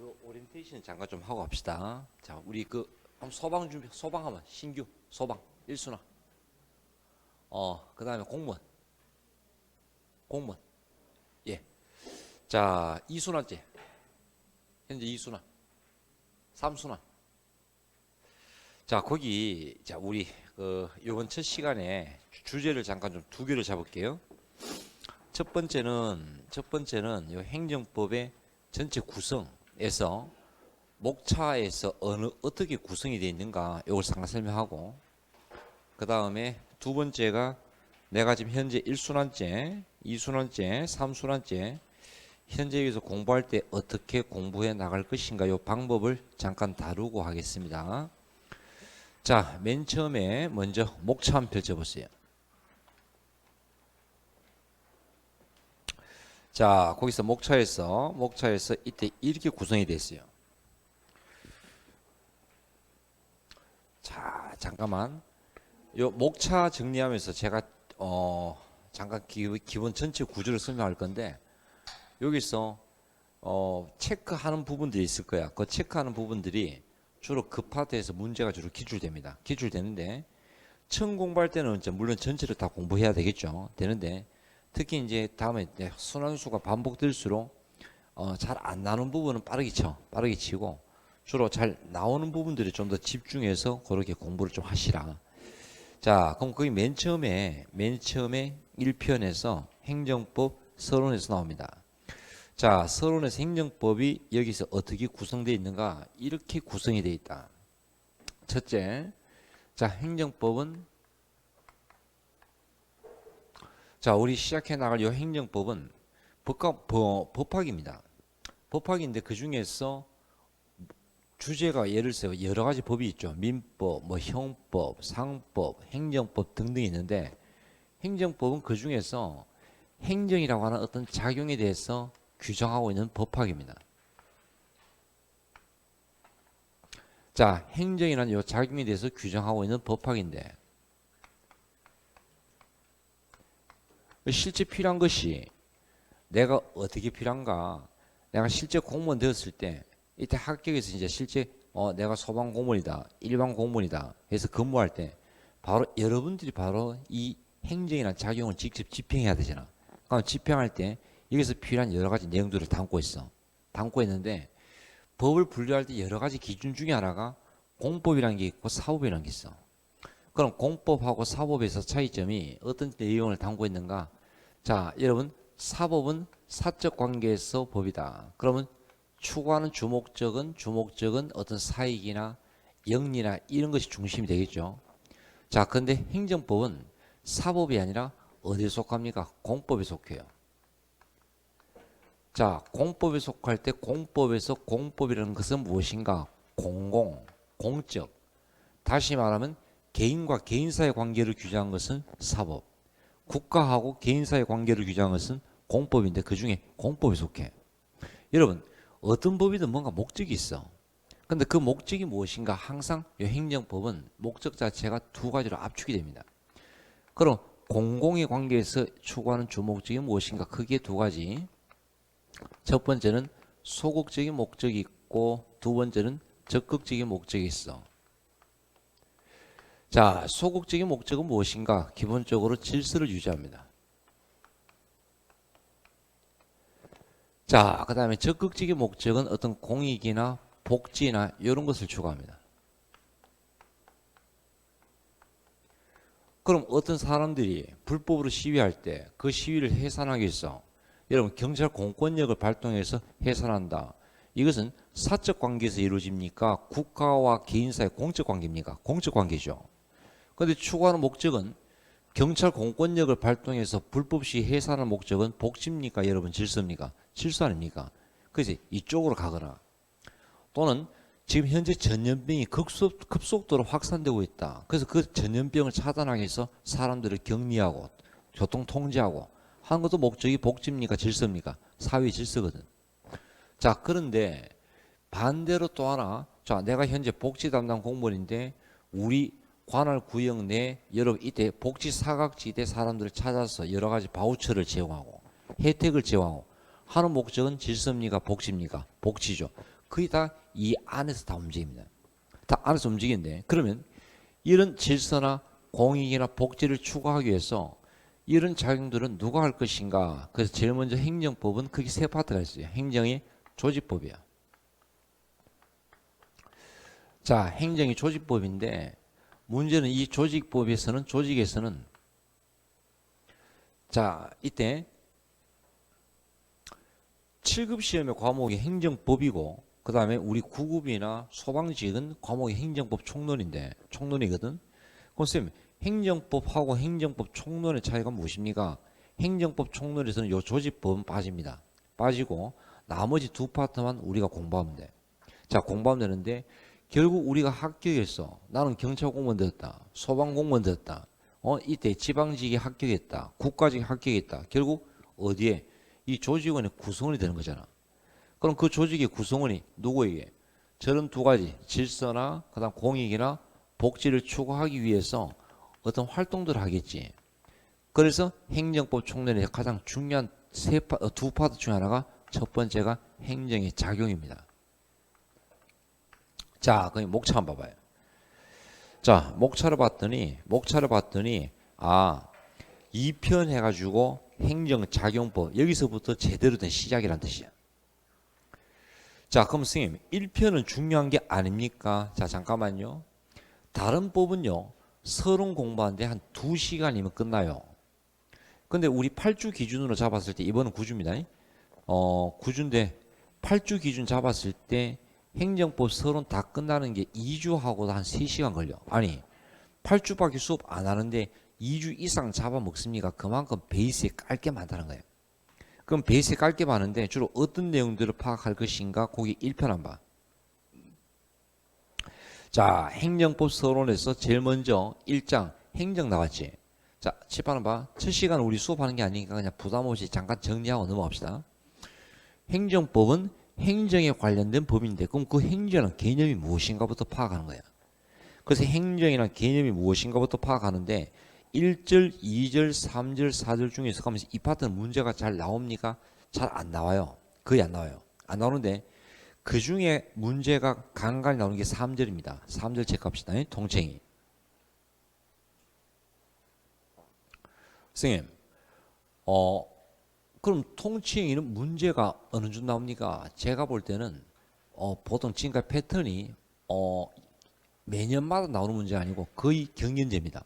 그 오리엔테이션 잠깐 좀 하고 합시다. 자, 우리 그 한번 소방 준비, 소방하면 신규 소방 1순환. 그다음에 공무원. 예. 자, 2순환제. 현재 2순환. 3순환. 자, 거기 자, 우리 그 요번 첫 시간에 주제를 잠깐 좀 두 개를 잡을게요. 첫 번째는 요 행정법의 전체 구성에서 목차에서 어떻게 구성이 되어 있는가 이걸 잠깐 설명하고, 그 다음에 두 번째가 내가 지금 현재 1순환제, 2순환제, 3순환제 현재 여기서 공부할 때 어떻게 공부해 나갈 것인가 이 방법을 잠깐 다루고 하겠습니다. 자, 맨 처음에 먼저 목차 한번 펼쳐보세요. 자, 거기서 목차에서 이때 이렇게 구성이 됐어요. 자, 잠깐만. 요 목차 정리하면서 제가 잠깐 기본 전체 구조를 설명할 건데, 여기서 체크하는 부분들이 있을 거야. 그 체크하는 부분들이 주로 그 파트에서 문제가 주로 기출됩니다. 기출되는데 처음 공부할 때는 이제 물론 전체를 다 공부해야 되겠죠. 되는데 특히 이제 다음에 이제 순환수가 반복될수록 잘 안 나오는 부분은 빠르게 치고 주로 잘 나오는 부분들이 좀 더 집중해서 그렇게 공부를 좀 하시라. 자, 그럼 거기 맨 처음에 1편에서 행정법 서론에서 나옵니다. 자, 서론에서 행정법이 여기서 어떻게 구성되어 있는가, 이렇게 구성이 되어 있다. 첫째, 자, 행정법은, 자, 우리 시작해 나갈 이 행정법은 법학입니다. 법학인데 그 중에서 주제가 예를 들어 여러 가지 법이 있죠. 민법, 뭐 형법, 상법, 행정법 등등이 있는데, 행정법은 그 중에서 행정이라고 하는 어떤 작용에 대해서 규정하고 있는 법학입니다. 자, 행정이라는 요 작용에 대해서 규정하고 있는 법학인데, 실제 필요한 것이 내가 어떻게 필요한가, 내가 실제 공무원 되었을 때 이때 합격에서 이제 실제 내가 소방 공무원이다, 일반 공무원이다 해서 근무할 때 바로 여러분들이 바로 이 행정이라는 작용을 직접 집행해야 되잖아. 그럼 집행할 때 여기서 필요한 여러 가지 내용들을 담고 있는데, 법을 분류할 때 여러 가지 기준 중에 하나가 공법이라는 게 있고 사법이라는 게 있어. 그럼 공법하고 사법에서 차이점이 어떤 내용을 담고 있는가? 자, 여러분, 사법은 사적 관계에서 법이다. 그러면 추구하는 주목적은 어떤 사익이나 영리나 이런 것이 중심이 되겠죠. 자, 근데 행정법은 사법이 아니라 어디에 속합니까? 공법에 속해요. 자, 공법에 속할 때 공법에서 공법이라는 것은 무엇인가? 공적. 다시 말하면 개인과 개인 사이의 관계를 규정한 것은 사법. 국가하고 개인 사이의 관계를 규정한 것은 공법인데 그 중에 공법에 속해. 여러분, 어떤 법이든 뭔가 목적이 있어. 근데 그 목적이 무엇인가? 항상 이 행정법은 목적 자체가 두 가지로 압축이 됩니다. 그럼 공공의 관계에서 추구하는 주목적이 무엇인가? 크게 두 가지. 첫 번째는 소극적인 목적이 있고, 두 번째는 적극적인 목적이 있어. 자, 소극적인 목적은 무엇인가? 기본적으로 질서를 유지합니다. 자, 그 다음에 적극적인 목적은 어떤 공익이나 복지나 이런 것을 추구합니다. 그럼 어떤 사람들이 불법으로 시위할 때 그 시위를 해산하기 위해서 여러분 경찰 공권력을 발동해서 해산한다. 이것은 사적 관계에서 이루어집니까? 국가와 개인 사이의 공적 관계입니까? 공적 관계죠. 그런데 추구하는 목적은 경찰 공권력을 발동해서 불법 시위 해산하는 목적은 복지입니까? 여러분 질서입니까? 질서 아닙니까? 그래서 이쪽으로 가거나, 또는 지금 현재 전염병이 급속도로 확산되고 있다. 그래서 그 전염병을 차단하기 위해서 사람들을 격리하고 교통 통제하고 하는 것도 목적이 복지입니까? 질서입니까? 사회 질서거든. 자, 그런데 반대로 또 하나, 자, 내가 현재 복지 담당 공무원인데 우리 관할 구역 내 여러분 이때 복지 사각지대 사람들을 찾아서 여러 가지 바우처를 제공하고 혜택을 제공하고 하는 목적은 질서입니까? 복지입니까? 복지죠. 거의 다 이 안에서 다 움직입니다. 다 안에서 움직이는데 그러면 이런 질서나 공익이나 복지를 추구하기 위해서 이런 작용들은 누가 할 것인가? 그래서 제일 먼저 행정법은 크게 세 파트가 있어요. 행정이 조직법이야. 자, 행정이 조직법인데 문제는 이 조직에서는 자, 이때 7급 시험의 과목이 행정법이고 그 다음에 우리 9급이나 소방직은 과목이 행정법 총론이거든. 그럼 쌤, 행정법하고 행정법 총론의 차이가 무엇입니까? 행정법 총론에서는 요 조직법은 빠집니다. 빠지고 나머지 두 파트만 우리가 공부하면 돼. 자, 공부하면 되는데 결국 우리가 합격했어. 나는 경찰 공무원 되었다. 소방 공무원 되었다. 이때 지방직에 합격했다. 국가직에 합격했다. 결국 어디에? 이 조직원의 구성원이 되는 거잖아. 그럼 그 조직의 구성원이 누구에게? 저런 두 가지 질서나 그다음 공익이나 복지를 추구하기 위해서 어떤 활동들을 하겠지. 그래서 행정법 총론의 가장 중요한 두 파트 중 하나가 첫 번째가 행정의 작용입니다. 자, 그럼 목차 한번 봐봐요. 자, 목차를 봤더니 2편 해가지고 행정작용법 여기서부터 제대로 된 시작이란 뜻이야. 자, 그럼 선생님 1편은 중요한 게 아닙니까? 자, 잠깐만요. 다른 법은요 서론 공부하는데 한 2시간이면 끝나요. 근데 우리 8주 기준으로 잡았을 때 이번은 9주입니다. 9주인데 8주 기준 잡았을 때 행정법 서론 다 끝나는 게 2주하고도 한 3시간 걸려. 아니 8주밖에 수업 안 하는데 2주 이상 잡아먹습니까? 그만큼 베이스에 깔게 많다는 거예요. 그럼 베이스에 깔게 많은데 주로 어떤 내용들을 파악할 것인가? 거기 1편 한번. 자, 행정법 서론에서 제일 먼저 1장 행정 나왔지. 자, 칠판은 봐. 첫 시간 우리 수업하는 게 아니니까 그냥 부담 없이 잠깐 정리하고 넘어갑시다. 행정법은 행정에 관련된 법인데 그럼 그 행정은 개념이 무엇인가부터 파악하는 거야. 그래서 행정이란 개념이 무엇인가부터 파악하는데 1절, 2절, 3절, 4절 중에서 가면서 이 파트는 문제가 잘 나옵니까? 잘 안 나와요. 거의 안 나와요. 안 나오는데 그 중에 문제가 간간히 나오는 게 3절입니다. 3절 체크합시다. 통칭이. 선생님, 그럼 통칭이는 문제가 어느 쯤 나옵니까? 제가 볼 때는 보통 지금까지 패턴이 매년마다 나오는 문제가 아니고 거의 경연제입니다.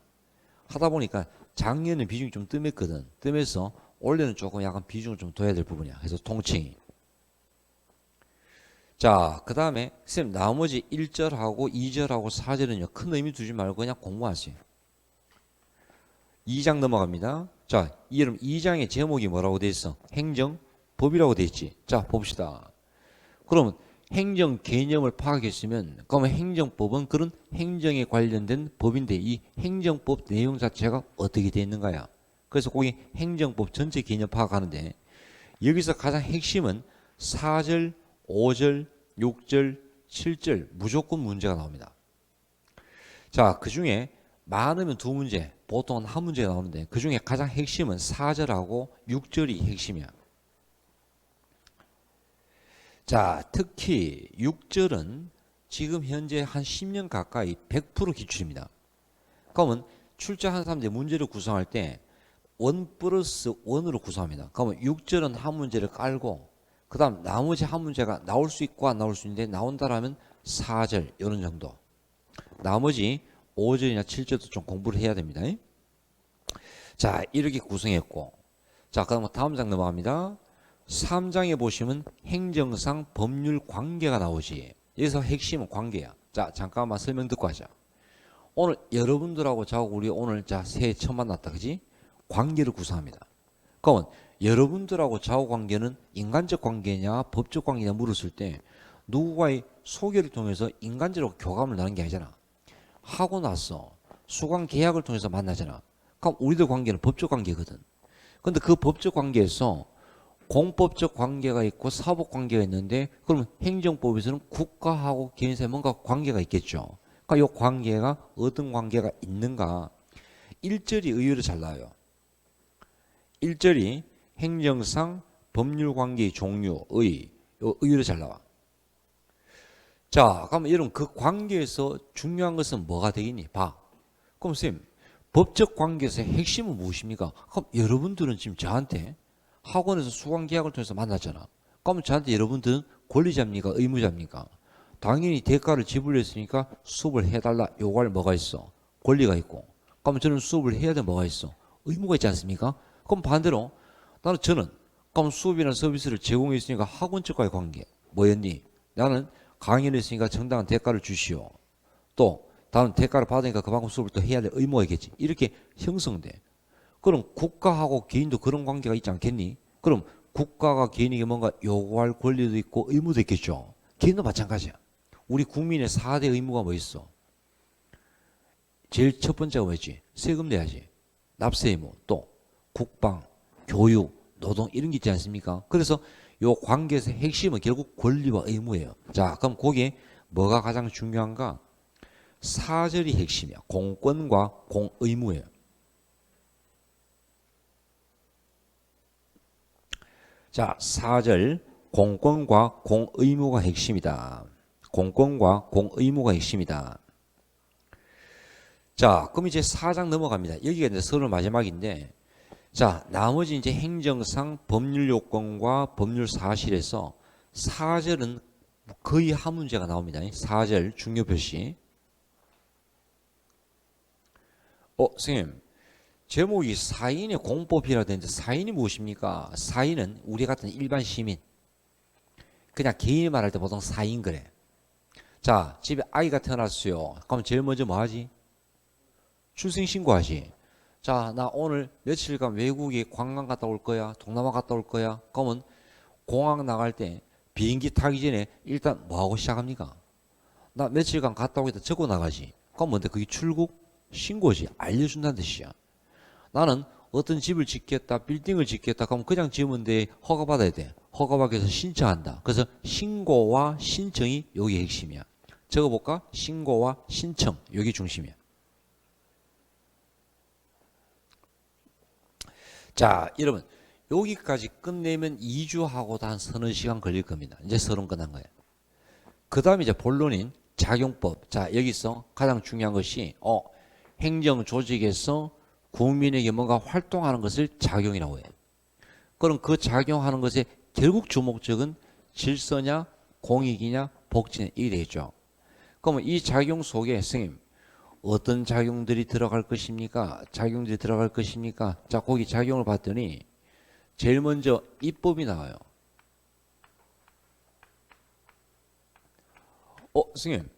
하다 보니까 작년에 비중이 좀 뜸했거든. 뜸해서 올해는 조금 약간 비중을 좀 둬야 될 부분이야. 그래서 통칭이. 자, 그 다음에 쌤 나머지 1절하고 2절하고 4절은요. 큰 의미 두지 말고 그냥 공부하세요. 2장 넘어갑니다. 자, 이름 2장의 제목이 뭐라고 돼 있어? 행정법이라고 돼 있지. 자, 봅시다. 그러면 행정 개념을 파악했으면 그러면 행정법은 그런 행정에 관련된 법인데 이 행정법 내용 자체가 어떻게 되어 있는가요? 그래서 거기 행정법 전체 개념 파악하는데 여기서 가장 핵심은 4절, 5절, 6절, 7절 무조건 문제가 나옵니다. 자, 그 중에 많으면 2문제, 보통은 1문제가 나오는데 그 중에 가장 핵심은 4절하고 6절이 핵심이야. 자, 특히 6절은 지금 현재 한 10년 가까이 100% 기출입니다. 그러면 출제한 사람들이 문제를 구성할 때 1+1으로 구성합니다. 그러면 6절은 한 문제를 깔고 그 다음 나머지 한 문제가 나올 수 있고 안 나올 수 있는데 나온다라면 4절 이런 정도. 나머지 5절이나 7절도 좀 공부를 해야 됩니다. 자, 이렇게 구성했고 자, 그럼 다음 장 넘어갑니다. 3장에 보시면 행정상 법률 관계가 나오지. 여기서 핵심은 관계야. 자, 잠깐만 설명 듣고 하자. 오늘 여러분들하고 저하고 우리 오늘 자 새해 처음 만났다. 그지? 관계를 구성합니다. 그러면 여러분들하고 저하고 관계는 인간적 관계냐 법적 관계냐 물었을 때 누구와의 소개를 통해서 인간적으로 교감을 나눈 게 아니잖아. 하고 나서 수강 계약을 통해서 만나잖아. 그럼 우리들 관계는 법적 관계거든. 근데 그 법적 관계에서 공법적 관계가 있고 사법 관계가 있는데 그러면 행정법에서는 국가하고 개인사에 뭔가 관계가 있겠죠. 그러니까 이 관계가 어떤 관계가 있는가 1절이 의외로 잘 나와요. 1절이 행정상 법률 관계의 종류 의외로 잘 나와. 자, 그럼 여러분 그 관계에서 중요한 것은 뭐가 되겠니? 봐. 그럼 선생님, 법적 관계에서 핵심은 무엇입니까? 그럼 여러분들은 지금 저한테 학원에서 수강 계약을 통해서 만났잖아. 그럼 저한테 여러분들은 권리자입니까? 의무자입니까? 당연히 대가를 지불했으니까 수업을 해달라 요구할 뭐가 있어? 권리가 있고. 그럼 저는 수업을 해야 될 뭐가 있어? 의무가 있지 않습니까? 그럼 반대로 저는 그럼 수업이나 서비스를 제공했으니까 학원 측과의 관계 뭐였니? 나는 강의를 했으니까 정당한 대가를 주시오. 또 다른 대가를 받으니까 그만큼 수업을 또 해야 될 의무가 있겠지. 이렇게 형성돼. 그럼 국가하고 개인도 그런 관계가 있지 않겠니? 그럼 국가가 개인에게 뭔가 요구할 권리도 있고 의무도 있겠죠. 개인도 마찬가지야. 우리 국민의 4대 의무가 뭐 있어? 제일 첫 번째가 뭐였지? 세금 내야지. 납세 의무, 또 국방, 교육, 노동 이런 게 있지 않습니까? 그래서 요 관계에서 핵심은 결국 권리와 의무예요. 자, 그럼 거기에 뭐가 가장 중요한가? 사절이 핵심이야. 공권과 공의무예요. 자, 사절 공권과 공의무가 핵심이다. 공권과 공의무가 핵심이다. 자, 그럼 이제 4장 넘어갑니다. 여기가 이제 서론 마지막인데, 자, 나머지 이제 행정상 법률 요건과 법률 사실에서 4절은 거의 한 문제가 나옵니다. 4절 중요 표시. 선생님, 제목이 사인의 공법이라 되는데 사인이 무엇입니까? 사인은 우리 같은 일반 시민, 그냥 개인이 말할 때 보통 사인 그래. 자, 집에 아이가 태어났어요. 그럼 제일 먼저 뭐 하지? 출생신고하지. 자, 나 오늘 며칠간 외국에 관광 갔다 올 거야. 동남아 갔다 올 거야. 그러면 공항 나갈 때 비행기 타기 전에 일단 뭐 하고 시작합니까? 나 며칠간 갔다 오겠다 적어 나가지. 그럼 뭔데? 그게 출국 신고지. 알려준다는 뜻이야. 나는 어떤 집을 짓겠다, 빌딩을 짓겠다. 그럼 그냥 지으면 돼. 허가받아야 돼. 허가받기 위해서 신청한다. 그래서 신고와 신청이 여기 핵심이야. 적어볼까? 신고와 신청. 여기 중심이야. 자, 여러분 여기까지 끝내면 2주하고도 한 서너 시간 걸릴 겁니다. 이제 서론 끝난 거예요. 그 다음에 이제 본론인 작용법. 자, 여기서 가장 중요한 것이 행정 조직에서 국민에게 뭔가 활동하는 것을 작용이라고 해요. 그럼 그 작용하는 것의 결국 주목적은 질서냐, 공익이냐, 복지냐 이게 되겠죠. 그러면 이 작용 속에 선생님 어떤 작용들이 들어갈 것입니까? 작용들이 들어갈 것입니까? 자, 거기 작용을 봤더니 제일 먼저 입법이 나와요. 선생님,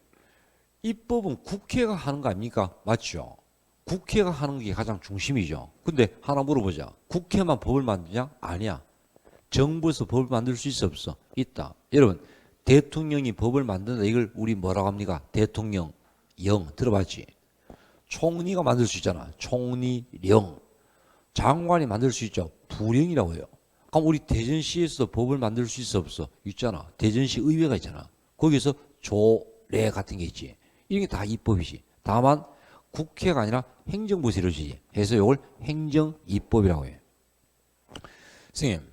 입법은 국회가 하는 거 아닙니까? 맞죠? 국회가 하는 게 가장 중심이죠. 근데 하나 물어보자. 국회만 법을 만드냐? 아니야. 정부에서 법을 만들 수 있어 없어? 있다. 여러분, 대통령이 법을 만든다. 이걸 우리 뭐라고 합니까? 대통령 령 들어봤지? 총리가 만들 수 있잖아. 총리령. 장관이 만들 수 있죠. 부령이라고 해요. 그럼 우리 대전시에서 법을 만들 수 있어 없어? 있잖아. 대전시 의회가 있잖아. 거기서 조례 같은 게 있지. 이런 게 다 입법이지. 다만 국회가 아니라 행정부에서 이루어지지. 그래서 이걸 행정입법이라고 해요. 선생님,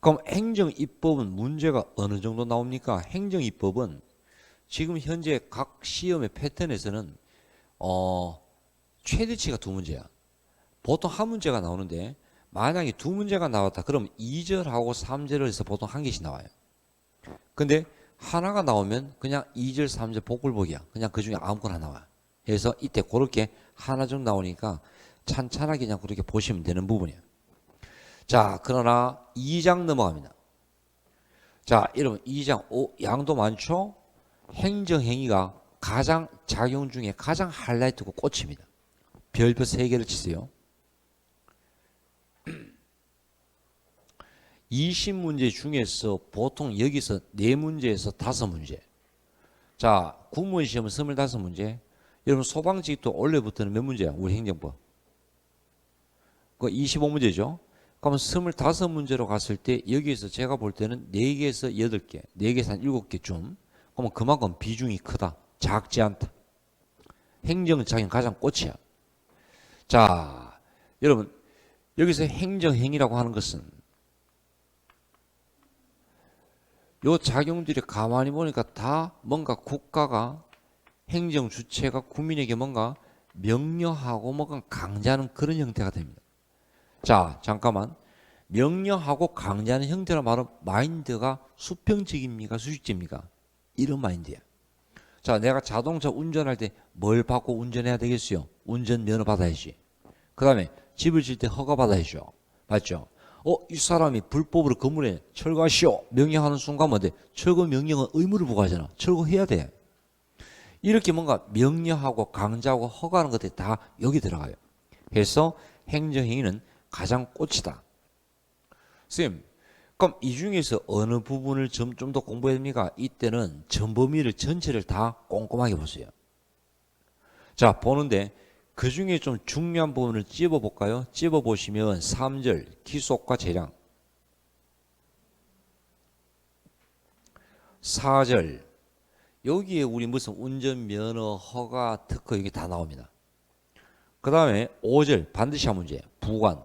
그럼 행정입법은 문제가 어느 정도 나옵니까? 행정입법은 지금 현재 각 시험의 패턴에서는 최대치가 2문제야. 보통 한 문제가 나오는데 만약에 2문제가 나왔다. 그럼 2절하고 3절을 해서 보통 한 개씩 나와요. 근데 하나가 나오면 그냥 2절, 3절 복불복이야. 그냥 그 중에 아무거나 나와. 그래서 이때 그렇게 하나 정도 나오니까 찬찬하게 그냥 그렇게 보시면 되는 부분이야. 자, 그러나 2장 넘어갑니다. 자, 여러분 2장 양도 많죠? 행정행위가 가장 작용 중에 가장 하이라이트고 꽃입니다. 별표 3개를 치세요. 20문제 중에서 보통 여기서 4문제에서 5문제. 자, 국무원 시험은 25문제. 여러분 소방직도 원래부터는 몇 문제야? 우리 행정법. 그 25문제죠. 그러면 25문제로 갔을 때 여기에서 제가 볼 때는 4개에서 8개, 4개에서 한 7개쯤. 그러면 그만큼 비중이 크다. 작지 않다. 행정은 자기는 가장 꽃이야. 자, 여러분 여기서 행정행위라고 하는 것은 요 작용들이 가만히 보니까 다 뭔가 국가가 행정 주체가 국민에게 뭔가 명령하고 뭔가 강제하는 그런 형태가 됩니다. 자, 잠깐만. 명령하고 강제하는 형태라 말은 마인드가 수평적입니까? 수직적입니까? 이런 마인드야. 자, 내가 자동차 운전할 때 뭘 받고 운전해야 되겠어요? 운전면허 받아야지. 그 다음에 집을 질 때 허가 받아야죠. 맞죠? 이 사람이 불법으로 건물에 철거하시오. 명령하는 순간 뭔데? 철거 명령은 의무를 부과하잖아. 철거해야 돼. 이렇게 뭔가 명령하고 강제하고 허가하는 것들이 다 여기 들어가요. 그래서 행정행위는 가장 꽃이다. 쌤, 그럼 이 중에서 어느 부분을 좀 더 공부해야 됩니까? 이때는 전범위를 전체를 다 꼼꼼하게 보세요. 자, 보는데 그 중에 좀 중요한 부분을 찝어볼까요? 찝어보시면 3절 기속과 재량, 4절 여기에 우리 무슨 운전면허, 허가, 특허 이게 다 나옵니다. 그 다음에 5절 반드시 한 문제 부관,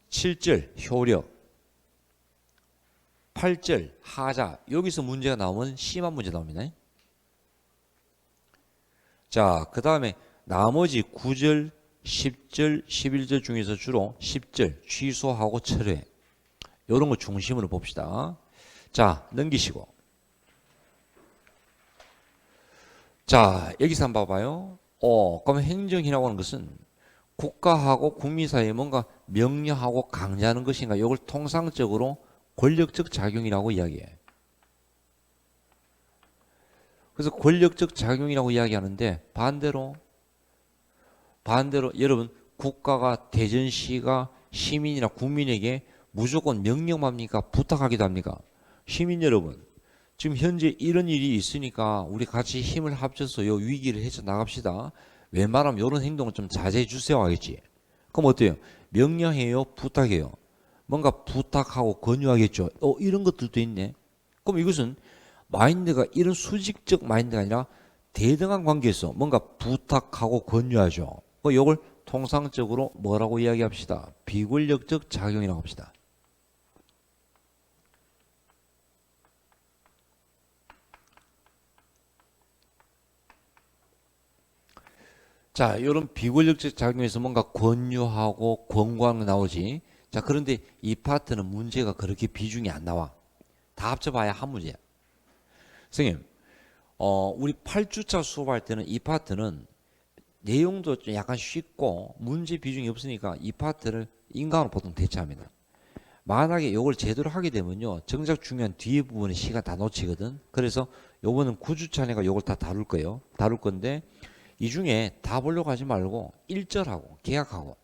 7절 효력, 8절 하자. 여기서 문제가 나오면 심한 문제 나옵니다. 자, 그 다음에 나머지 9절, 10절, 11절 중에서 주로 10절 취소하고 철회. 이런 거 중심으로 봅시다. 자, 넘기시고. 자, 여기서 한번 봐봐요. 그럼 행정이라고 하는 것은 국가하고 국민 사이에 뭔가 명령하고 강제하는 것인가? 이걸 통상적으로 권력적 작용이라고 이야기해. 그래서 권력적 작용이라고 이야기하는데 반대로 여러분 국가가 대전시가 시민이나 국민에게 무조건 명령만 합니까? 부탁하기도 합니까? 시민 여러분, 지금 현재 이런 일이 있으니까 우리 같이 힘을 합쳐서 이 위기를 헤쳐나갑시다. 웬만하면 이런 행동을 좀 자제해 주세요 하겠지. 그럼 어때요? 명령해요? 부탁해요? 뭔가 부탁하고 권유하겠죠. 이런 것들도 있네. 그럼 이것은 마인드가 이런 수직적 마인드가 아니라 대등한 관계에서 뭔가 부탁하고 권유하죠. 이걸 통상적으로 뭐라고 이야기합시다? 비권력적 작용이라고 합시다. 자, 이런 비권력적 작용에서 뭔가 권유하고 권고하는 거 나오지. 자, 그런데 이 파트는 문제가 그렇게 비중이 안 나와. 다 합쳐봐야 한 문제야. 선생님, 우리 8주차 수업할 때는 이 파트는 내용도 좀 약간 쉽고 문제 비중이 없으니까 이 파트를 인강으로 보통 대체합니다. 만약에 이걸 제대로 하게 되면요, 정작 중요한 뒤에 부분의 시간 다 놓치거든. 그래서 요거는 9주차니까 요걸 다 다룰 거예요. 다룰 건데 이 중에 다 보려고 하지 말고 1절하고 계약하고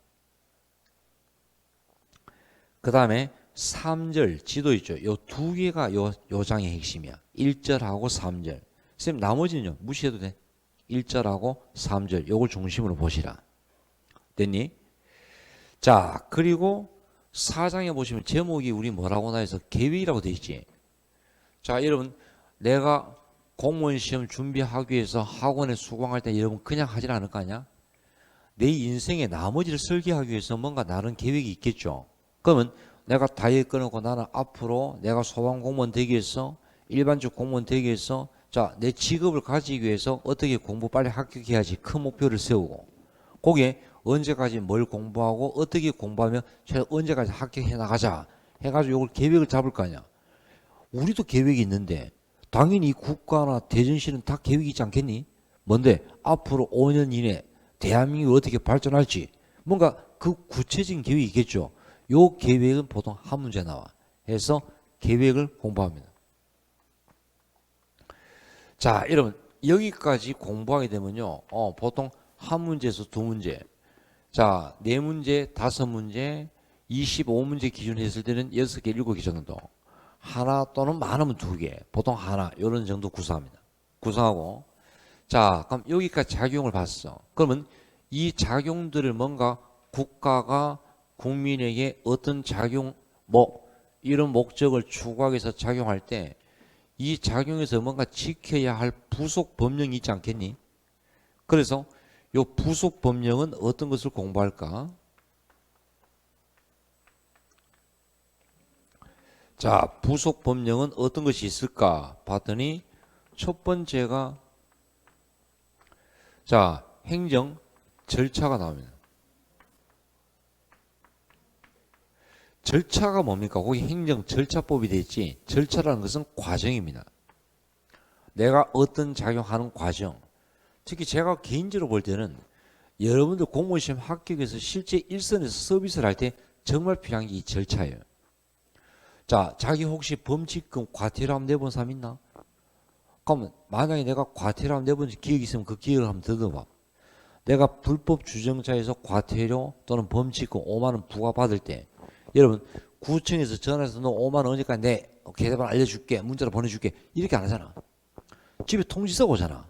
그 다음에 3절 지도 있죠. 요 두 개가 요 장의 핵심이야. 1절하고 3절. 선생님 나머지는요 무시해도 돼. 1절하고 3절 요걸 중심으로 보시라. 됐니? 자, 그리고 4장에 보시면 제목이 우리 뭐라고 나해서 계획이라고 돼 있지. 자, 여러분 내가 공무원 시험 준비하기 위해서 학원에 수강할 때 여러분 그냥 하질 않을 거 아니야? 내 인생의 나머지를 설계하기 위해서 뭔가 나름 계획이 있겠죠. 그러면 내가 다이어트 끊고 나는 앞으로 내가 소방 공무원 되기 위해서 일반적 공무원 되기 위해서 자, 내 직업을 가지기 위해서 어떻게 공부 빨리 합격해야지 큰 목표를 세우고 거기에 언제까지 뭘 공부하고 어떻게 공부하면 최소 언제까지 합격해 나가자 해가지고 이걸 계획을 잡을 거 아니야. 우리도 계획이 있는데 당연히 국가나 대전시는 다 계획이 있지 않겠니? 뭔데? 앞으로 5년 이내 대한민국이 어떻게 발전할지 뭔가 그 구체적인 계획이 있겠죠. 요 계획은 보통 한 문제 나와. 해서 계획을 공부합니다. 자, 여러분 여기까지 공부하게 되면요. 보통 한 문제에서 두 문제. 자, 네 문제, 다섯 문제, 25문제 기준 했을 때는 6개, 7개 정도. 하나 또는 많으면 두 개. 보통 하나. 이런 정도 구성합니다. 구성하고. 자, 그럼 여기까지 작용을 봤어. 그러면 이 작용들을 뭔가 국가가 국민에게 어떤 작용, 이런 목적을 추구하기 위해서 작용할 때 이 작용에서 뭔가 지켜야 할 부속 법령이 있지 않겠니? 그래서 이 부속 법령은 어떤 것을 공부할까? 자, 부속 법령은 어떤 것이 있을까 봤더니 첫 번째가 자, 행정 절차가 나옵니다. 절차가 뭡니까? 거기 행정 절차법이 되어 있지. 절차라는 것은 과정입니다. 내가 어떤 작용하는 과정. 특히 제가 개인적으로 볼 때는 여러분들 공무원시험 합격해서 실제 일선에서 서비스를 할 때 정말 필요한 게 이 절차예요. 자, 자기 혹시 범칙금 과태료 내본 사람 있나? 그러면 만약에 내가 과태료 내본 기억이 있으면 그 기억을 한번 더듬어봐. 내가 불법 주정자에서 과태료 또는 범칙금 5만 원 부과받을 때 여러분 구청에서 전화해서 너 5만 원 언제까지 내 계좌번호 알려줄게 문자로 보내줄게 이렇게 안 하잖아. 집에 통지서가 오잖아.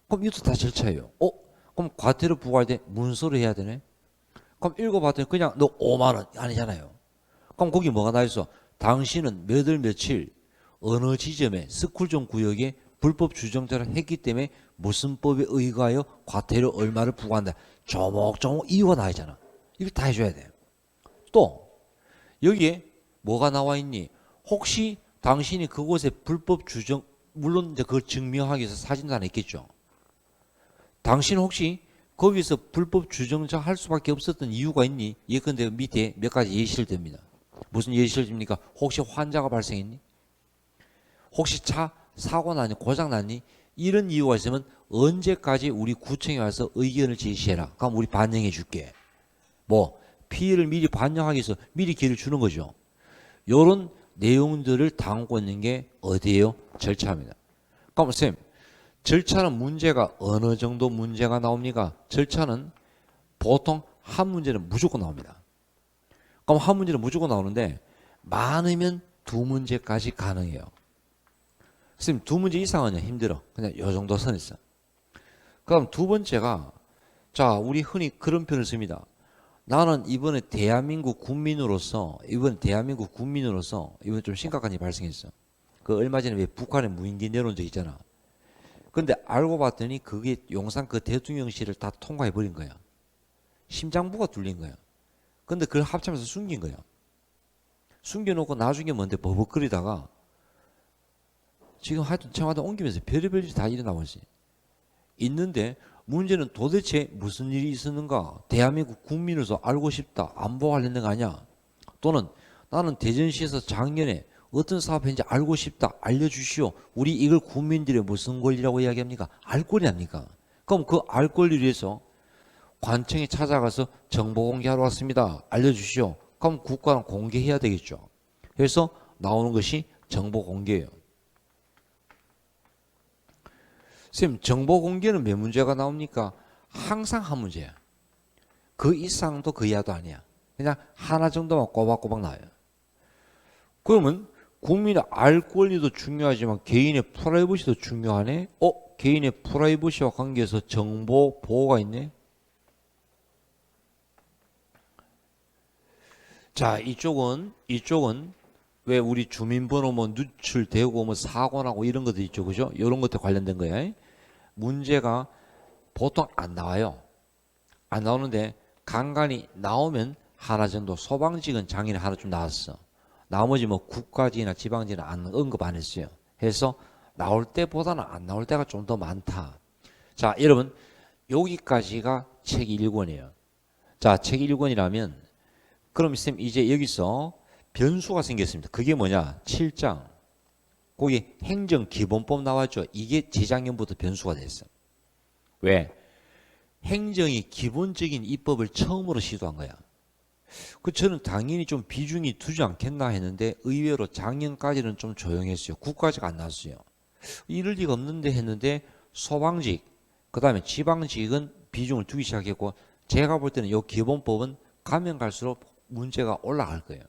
그럼 이것도 다 절차예요. 그럼 과태료 부과할 때 문서를 해야 되네. 그럼 읽어봤더니 그냥 너 5만 원 아니잖아요. 그럼 거기 뭐가 나있어? 당신은 몇 월 며칠 어느 지점에 스쿨존 구역에 불법 주정자를 했기 때문에 무슨 법에 의거하여 과태료 얼마를 부과한다. 조목조목 이유가 나있잖아. 이걸 다 해줘야 돼요. 또 여기에 뭐가 나와 있니? 혹시 당신이 그곳에 불법 주정 물론 이제 그걸 증명하기 위해서 사진도 하나 있겠죠. 당신 혹시 거기서 불법 주정자 할 수밖에 없었던 이유가 있니? 예컨대 밑에 몇 가지 예시를 듭니다. 무슨 예시를 듭니까? 혹시 환자가 발생했니? 혹시 차 사고 났니? 고장 났니? 이런 이유가 있으면 언제까지 우리 구청에 와서 의견을 제시해라. 그럼 우리 반영해 줄게. 뭐 피해를 미리 반영하기 위해서 미리 기회를 주는 거죠. 이런 내용들을 담고 있는 게 어디예요? 절차입니다. 그럼 쌤, 절차는 문제가 어느 정도 문제가 나옵니까? 절차는 보통 한 문제는 무조건 나옵니다. 그럼 한 문제는 무조건 나오는데 많으면 두 문제까지 가능해요. 선생님 두 문제 이상은 힘들어. 그냥 요 정도 선 있어. 그럼 두 번째가 자 우리 흔히 그런 표현을 씁니다. 나는 이번에 대한민국 국민으로서 이번 좀 심각한 일이 발생했어. 그 얼마 전에 왜 북한에 무인기 내려온 적 있잖아. 근데 알고 봤더니 그게 용산 그 대통령실을 다 통과해 버린 거야. 심장부가 뚫린 거야. 근데 그걸 합참에서 숨긴 거야. 숨겨놓고 나중에 뭔데 버벅거리다가 지금 하여튼 청와대 옮기면서 별의별 일이 다 일어나고 있어. 있는데 문제는 도대체 무슨 일이 있었는가? 대한민국 국민으로서 알고 싶다. 안보 관련된 거 아니야? 또는 나는 대전시에서 작년에 어떤 사업했는지 알고 싶다. 알려주시오. 우리 이걸 국민들의 무슨 권리라고 이야기합니까? 알 권리 아닙니까? 그럼 그 알 권리를 위해서 관청에 찾아가서 정보 공개하러 왔습니다. 알려주시오. 그럼 국가는 공개해야 되겠죠. 그래서 나오는 것이 정보 공개예요. 선생님 정보 공개는 몇 문제가 나옵니까? 항상 한 문제야. 그 이상도 그 이하도 아니야. 그냥 하나 정도만 꼬박꼬박 나와요. 그러면 국민의 알 권리도 중요하지만 개인의 프라이버시도 중요하네? 개인의 프라이버시와 관계해서 정보 보호가 있네? 자, 이쪽은 왜 우리 주민번호 뭐 누출되고 뭐 사고 나고 이런 것도 있죠. 그죠? 이런 것들 관련된 거야. 문제가 보통 안 나와요. 안 나오는데 간간히 나오면 하나 정도 소방직은 작년에 하나 좀 나왔어. 나머지 뭐 국가직이나 지방직은 언급 안 했어요. 해서 나올 때보다는 안 나올 때가 좀 더 많다. 자, 여러분 여기까지가 책 1권이에요. 자, 책 1권이라면 그럼 쌤 이제 여기서 변수가 생겼습니다. 그게 뭐냐? 7장. 거기 행정기본법 나왔죠. 이게 재작년부터 변수가 됐어. 왜? 행정이 기본적인 입법을 처음으로 시도한 거야. 저는 당연히 좀 비중이 두지 않겠나 했는데 의외로 작년까지는 좀 조용했어요. 국가직 안 나왔어요. 이럴 리가 없는데 했는데 소방직, 그 다음에 지방직은 비중을 두기 시작했고 제가 볼 때는 이 기본법은 가면 갈수록 문제가 올라갈 거예요.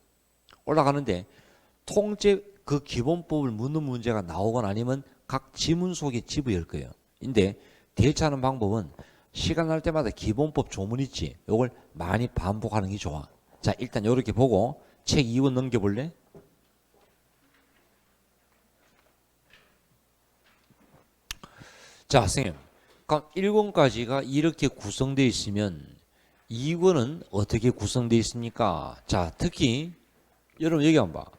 올라가는데 통째 그 기본법을 묻는 문제가 나오거나 아니면 각 지문 속에 집어열 거예요. 근데 대처하는 방법은 시간 날 때마다 기본법 조문 있지. 이걸 많이 반복하는 게 좋아. 자, 일단 이렇게 보고 책 2권 넘겨볼래? 자, 선생님. 그럼 1권까지가 이렇게 구성되어 있으면 2권은 어떻게 구성되어 있습니까? 자, 특히 여러분 여기 한번 봐.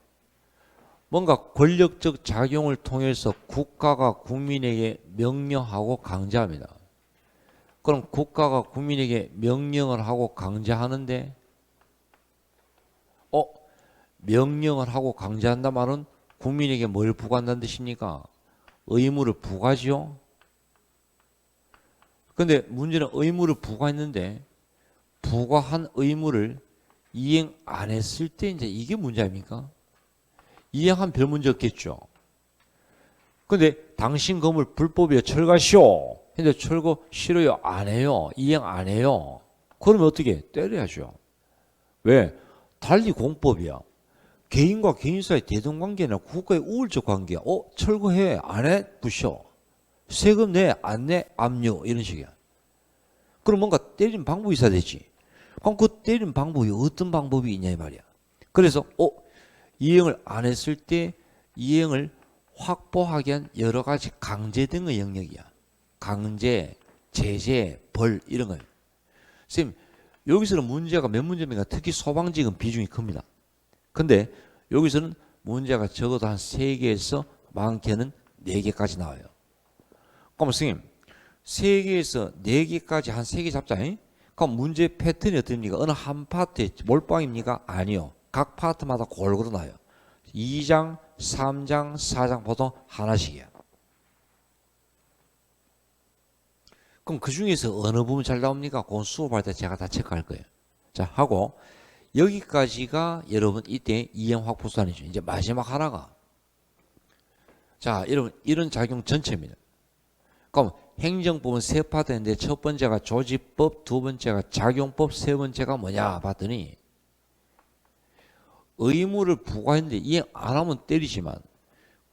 뭔가 권력적 작용을 통해서 국가가 국민에게 명령하고 강제합니다. 그럼 국가가 국민에게 명령을 하고 강제하는데 명령을 하고 강제한다 말은 국민에게 뭘 부과한다는 뜻입니까? 의무를 부과지요. 근데 문제는 의무를 부과했는데 부과한 의무를 이행 안 했을 때 이제 이게 문제 아닙니까? 이행한 별 문제 없겠죠. 근데 당신 건물 불법이에요. 철거하시오. 근데 철거 싫어요. 안 해요. 이행 안 해요. 그러면 어떻게? 때려야죠. 왜? 달리 공법이야. 개인과 개인 사이 대등관계나 국가의 우월적 관계야. 철거해. 안 해? 부셔. 세금 내? 안 내? 압류. 이런 식이야. 그럼 뭔가 때리는 방법이 있어야 되지. 그럼 그 때리는 방법이 어떤 방법이 있냐 이 말이야. 그래서 이행을 안 했을 때 이행을 확보하기 위한 여러 가지 강제 등의 영역이야. 강제, 제재, 벌 이런 거예요. 선생님 여기서는 문제가 몇 문제입니까? 특히 소방직은 비중이 큽니다. 근데 여기서는 문제가 적어도 한 3개에서 많게는 4개까지 나와요. 그럼 선생님 3개에서 4개까지 한 3개 잡자. 그럼 문제 패턴이 어떻습니까? 어느 한 파트에 몰빵입니까? 아니요. 각 파트마다 골고루 나요. 2장, 3장, 4장 보통 하나씩이야. 그럼 그 중에서 어느 부분 잘 나옵니까? 그건 수업할 때 제가 다 체크할 거예요. 자, 하고 여기까지가 여러분 이때 이행 확보수단이죠. 이제 마지막 하나가 자, 여러분 이런 작용 전체입니다. 그럼 행정법은 3파트인데 첫 번째가 조직법, 두 번째가 작용법, 세 번째가 뭐냐 봤더니 의무를 부과했는데 이행 안 하면 때리지만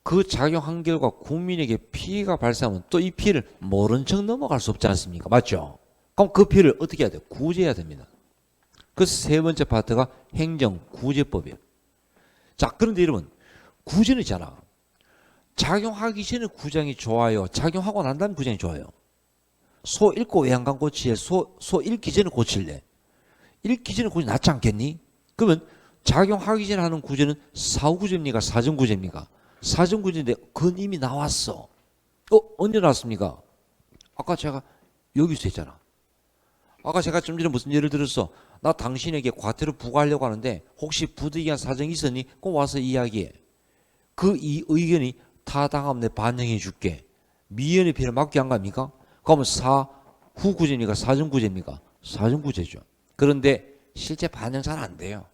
그 작용한 결과 국민에게 피해가 발생하면 또 이 피해를 모른 척 넘어갈 수 없지 않습니까? 맞죠? 그럼 그 피해를 어떻게 해야 돼요? 구제해야 됩니다. 그래서 세 번째 파트가 행정구제법이에요. 자, 그런데 여러분 구제는 있잖아. 작용하기 전에 구제이 좋아요? 작용하고 난 다음에 구제이 좋아요? 소 읽고 외양간 고치에 소 읽기 전에 고칠래? 읽기 전에 고치 낫지 않겠니? 그러면 작용하기 전에 하는 구제는 사후구제입니까? 사전구제입니까? 사전구제인데 그건 이미 나왔어. 언제 나왔습니까? 아까 제가 여기서 했잖아. 아까 제가 좀 전에 무슨 예를 들었어. 나 당신에게 과태료 부과하려고 하는데 혹시 부득이한 사정이 있었니? 그럼 와서 이야기해. 이 의견이 타당하면 내 반영해 줄게. 미연의 피해를 막기 한 겁니까? 그러면 사후구제입니까? 사전구제입니까? 사전구제죠. 그런데 실제 반영 잘 안 돼요.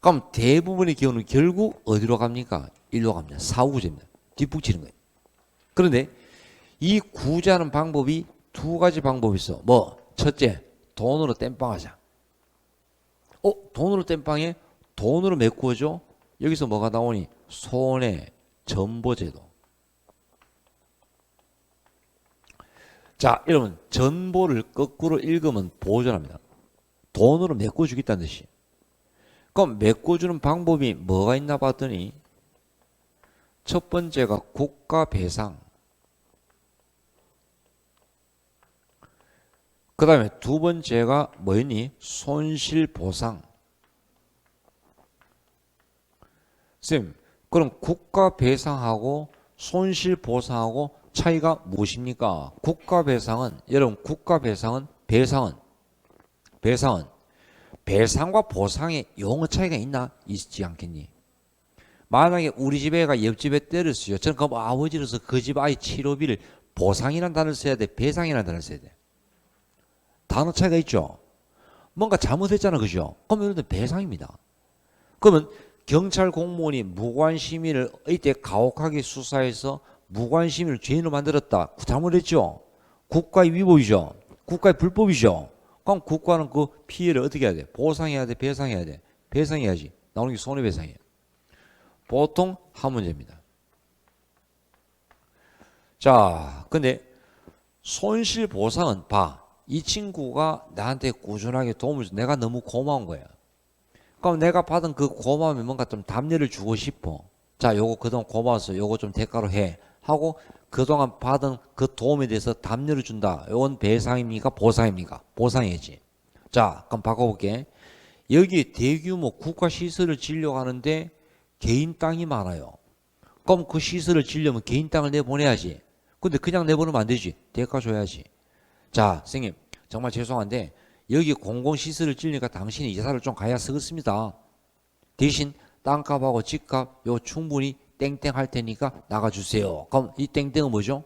그럼 대부분의 경우는 결국 어디로 갑니까? 일로 갑니다. 사후구제입니다. 뒷북치는 거예요. 그런데 이 구제하는 방법이 2가지 방법이 있어. 첫째, 돈으로 땜빵하자. 돈으로 땜빵해? 돈으로 메꾸어줘? 여기서 뭐가 나오니? 손해, 전보제도. 자, 여러분 전보를 거꾸로 읽으면 보존합니다. 돈으로 메꿔주겠다는 뜻이. 그럼 메꿔주는 방법이 뭐가 있나 봤더니 첫 번째가 국가배상, 그 다음에 두 번째가 뭐였니? 손실보상. 쌤, 그럼 국가배상하고 손실보상하고 차이가 무엇입니까? 국가배상은 여러분 국가배상은 배상과 보상의 용어 차이가 있지 않겠니? 만약에 우리 집 애가 옆집 애 때렸어요. 저는 그럼 아버지로서 그 집 아이 치료비를 보상이라는 단어를 써야 돼? 배상이라는 단어를 써야 돼? 단어 차이가 있죠? 뭔가 잘못했잖아. 그죠? 그럼 이런 데 배상입니다. 그러면 경찰 공무원이 무관시민을 이때 가혹하게 수사해서 무관시민을 죄인으로 만들었다. 잘못했죠? 국가의 위법이죠? 국가의 불법이죠? 그럼 국가는 그 피해를 어떻게 해야 돼? 보상해야 돼? 배상해야 돼? 배상해야지. 나오는 게 손해배상이에요. 보통 한 문제입니다. 자, 근데 손실보상은 이 친구가 나한테 꾸준하게 도움을 줘. 내가 너무 고마운 거야. 그럼 내가 받은 그 고마움에 뭔가 좀 답례를 주고 싶어. 자, 요거 그동안 고마워서 요거 좀 대가로 해. 하고 그동안 받은 그 도움에 대해서 답례를 준다. 요건 배상입니까? 보상입니까? 보상이지. 자, 그럼 바꿔볼게. 여기 대규모 국가시설을 지으려고 하는데 개인 땅이 많아요. 그럼 그 시설을 지으려면 개인 땅을 내보내야지. 근데 그냥 내보내면 안 되지. 대가 줘야지. 자, 선생님 정말 죄송한데 여기 공공시설을 지으니까 당신이 이사를 좀 가야 쓰겠습니다. 대신 땅값하고 집값 요 충분히 땡땡 할 테니까 나가주세요. 그럼 이 땡땡은 뭐죠?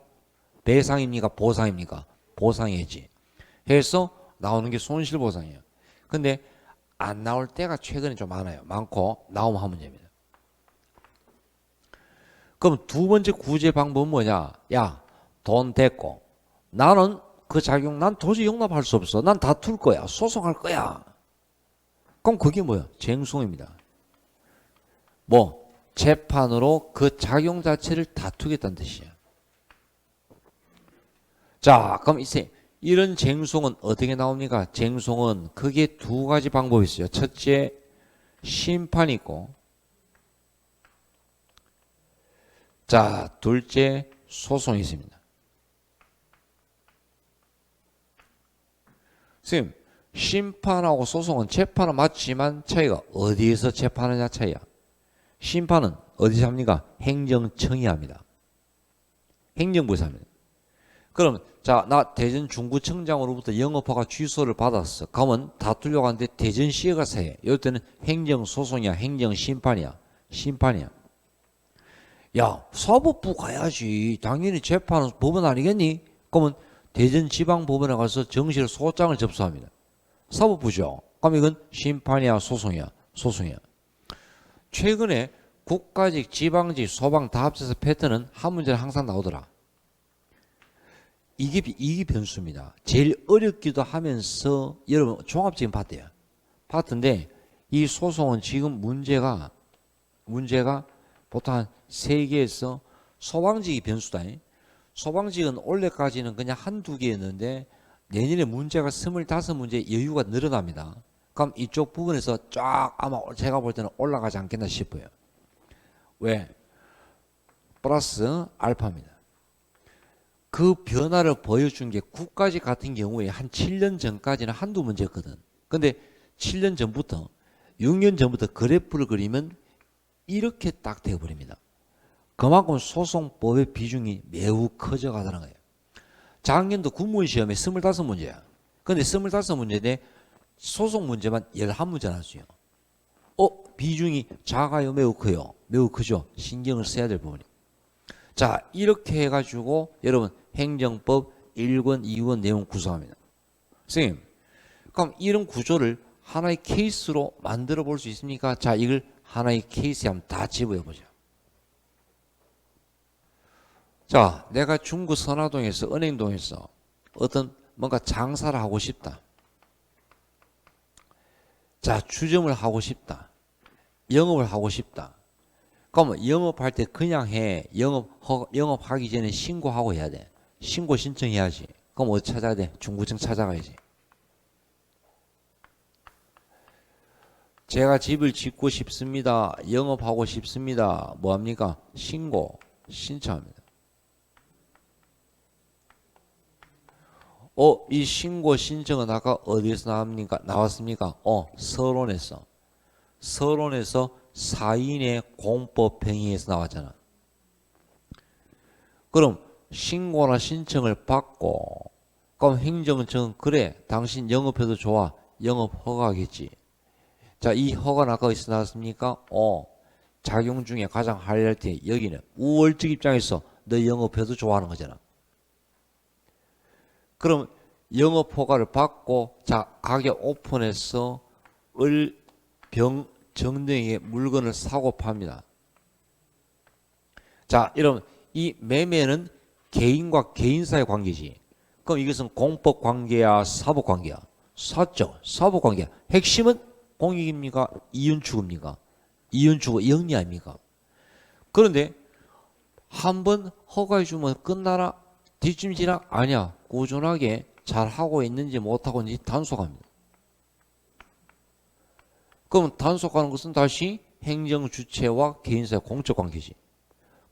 배상입니까? 보상입니까? 보상이지. 해서 나오는 게 손실보상이에요. 근데 안 나올 때가 최근에 좀 많아요. 많고 나오면 한 문제입니다. 그럼 두 번째 구제 방법은 뭐냐? 야, 돈 됐고 나는 그 작용 난 도저히 용납할 수 없어. 난 다툴 거야. 소송할 거야. 그럼 그게 뭐야? 쟁송입니다. 뭐 재판으로 그 작용 자체를 다투겠다는 뜻이야. 자, 그럼 이제 이런 쟁송은 어떻게 나옵니까? 쟁송은 크게 두 가지 방법이 있어요. 첫째, 심판이 있고, 자, 둘째, 소송이 있습니다. 선생님, 심판하고 소송은 재판은 맞지만 차이가 어디에서 재판하냐 차이야. 심판은 어디서 합니까? 행정청이 합니다. 행정부에서 합니다. 그럼 자, 나 대전 중구청장으로부터 영업허가 취소를 받았어. 그러면 다투려고 하는데 대전시에 가서 해. 이럴 때는 행정소송이야, 행정심판이야. 심판이야. 야, 사법부 가야지. 당연히 재판은 법원 아니겠니? 그러면 대전지방법원에 가서 정실 소장을 접수합니다. 사법부죠. 그럼 이건 심판이야, 소송이야? 소송이야. 최근에 국가직, 지방직, 소방 다 합쳐서 패턴은 한 문제는 항상 나오더라. 이게 변수입니다. 제일 어렵기도 하면서 여러분 종합적인 파트야. 파트인데 이 소송은 지금 문제가 보통 한 3개에서 소방직이 변수다. 소방직은 올해까지는 그냥 한두 개였는데 내년에 문제가 25문제 여유가 늘어납니다. 그럼 이쪽 부분에서 쫙 아마 제가 볼 때는 올라가지 않겠나 싶어요. 왜? 플러스 알파입니다. 그 변화를 보여준 게 국가직 같은 경우에 한 7년 전까지는 한두 문제였거든. 근데 7년 전부터 6년 전부터 그래프를 그리면 이렇게 딱 되어버립니다. 그만큼 소송법의 비중이 매우 커져가다는 거예요. 작년도 국무원 시험에 25문제야. 근데 25문제인데 소송 문제만 11문제 나왔어요. 비중이 작아요? 매우 커요? 매우 크죠? 신경을 써야 될 부분이. 자, 이렇게 해가지고 여러분 행정법 1권, 2권 내용 구성합니다. 선생님, 그럼 이런 구조를 하나의 케이스로 만들어 볼 수 있습니까? 자, 이걸 하나의 케이스에 한번 다 집어해 보자. 자, 내가 중구 선화동에서 은행동에서 어떤 뭔가 장사를 하고 싶다. 자, 주점을 하고 싶다. 영업을 하고 싶다. 그러면 영업할 때 그냥 해. 영업하기 전에 신고하고 해야 돼. 신고 신청해야지. 그럼 어디 찾아야 돼? 중구청 찾아가야지. 제가 집을 짓고 싶습니다. 영업하고 싶습니다. 뭐합니까? 신고 신청합니다. 이 신고 신청은 아까 어디에서 나왔습니까? 서론에서. 서론에서 사인의 공법행위에서 나왔잖아. 그럼 신고나 신청을 받고 그럼 행정청은 그래 당신 영업해도 좋아. 영업 허가겠지. 자, 이 허가는 아까 어디서 나왔습니까? 작용 중에 가장 하이라이트 여기는 우월적 입장에서 너 영업해도 좋아하는 거잖아. 그럼 영업 허가를 받고 자 가게 오픈해서 정등에게 물건을 사고 팝니다. 자, 여러분 이 매매는 개인과 개인 사이의 관계지. 그럼 이것은 공법 관계야, 사법 관계야? 사적, 사법 관계야. 핵심은 공익입니까? 이윤추구입니까? 이윤추구 영리 아닙니까? 그런데 한번 허가해 주면 끝나나? 뒷짐지나? 아니야. 꾸준하게 잘 하고 있는지 못하고 있는지 단속합니다. 그럼 단속하는 것은 다시 행정 주체와 개인 사이의 공적 관계지.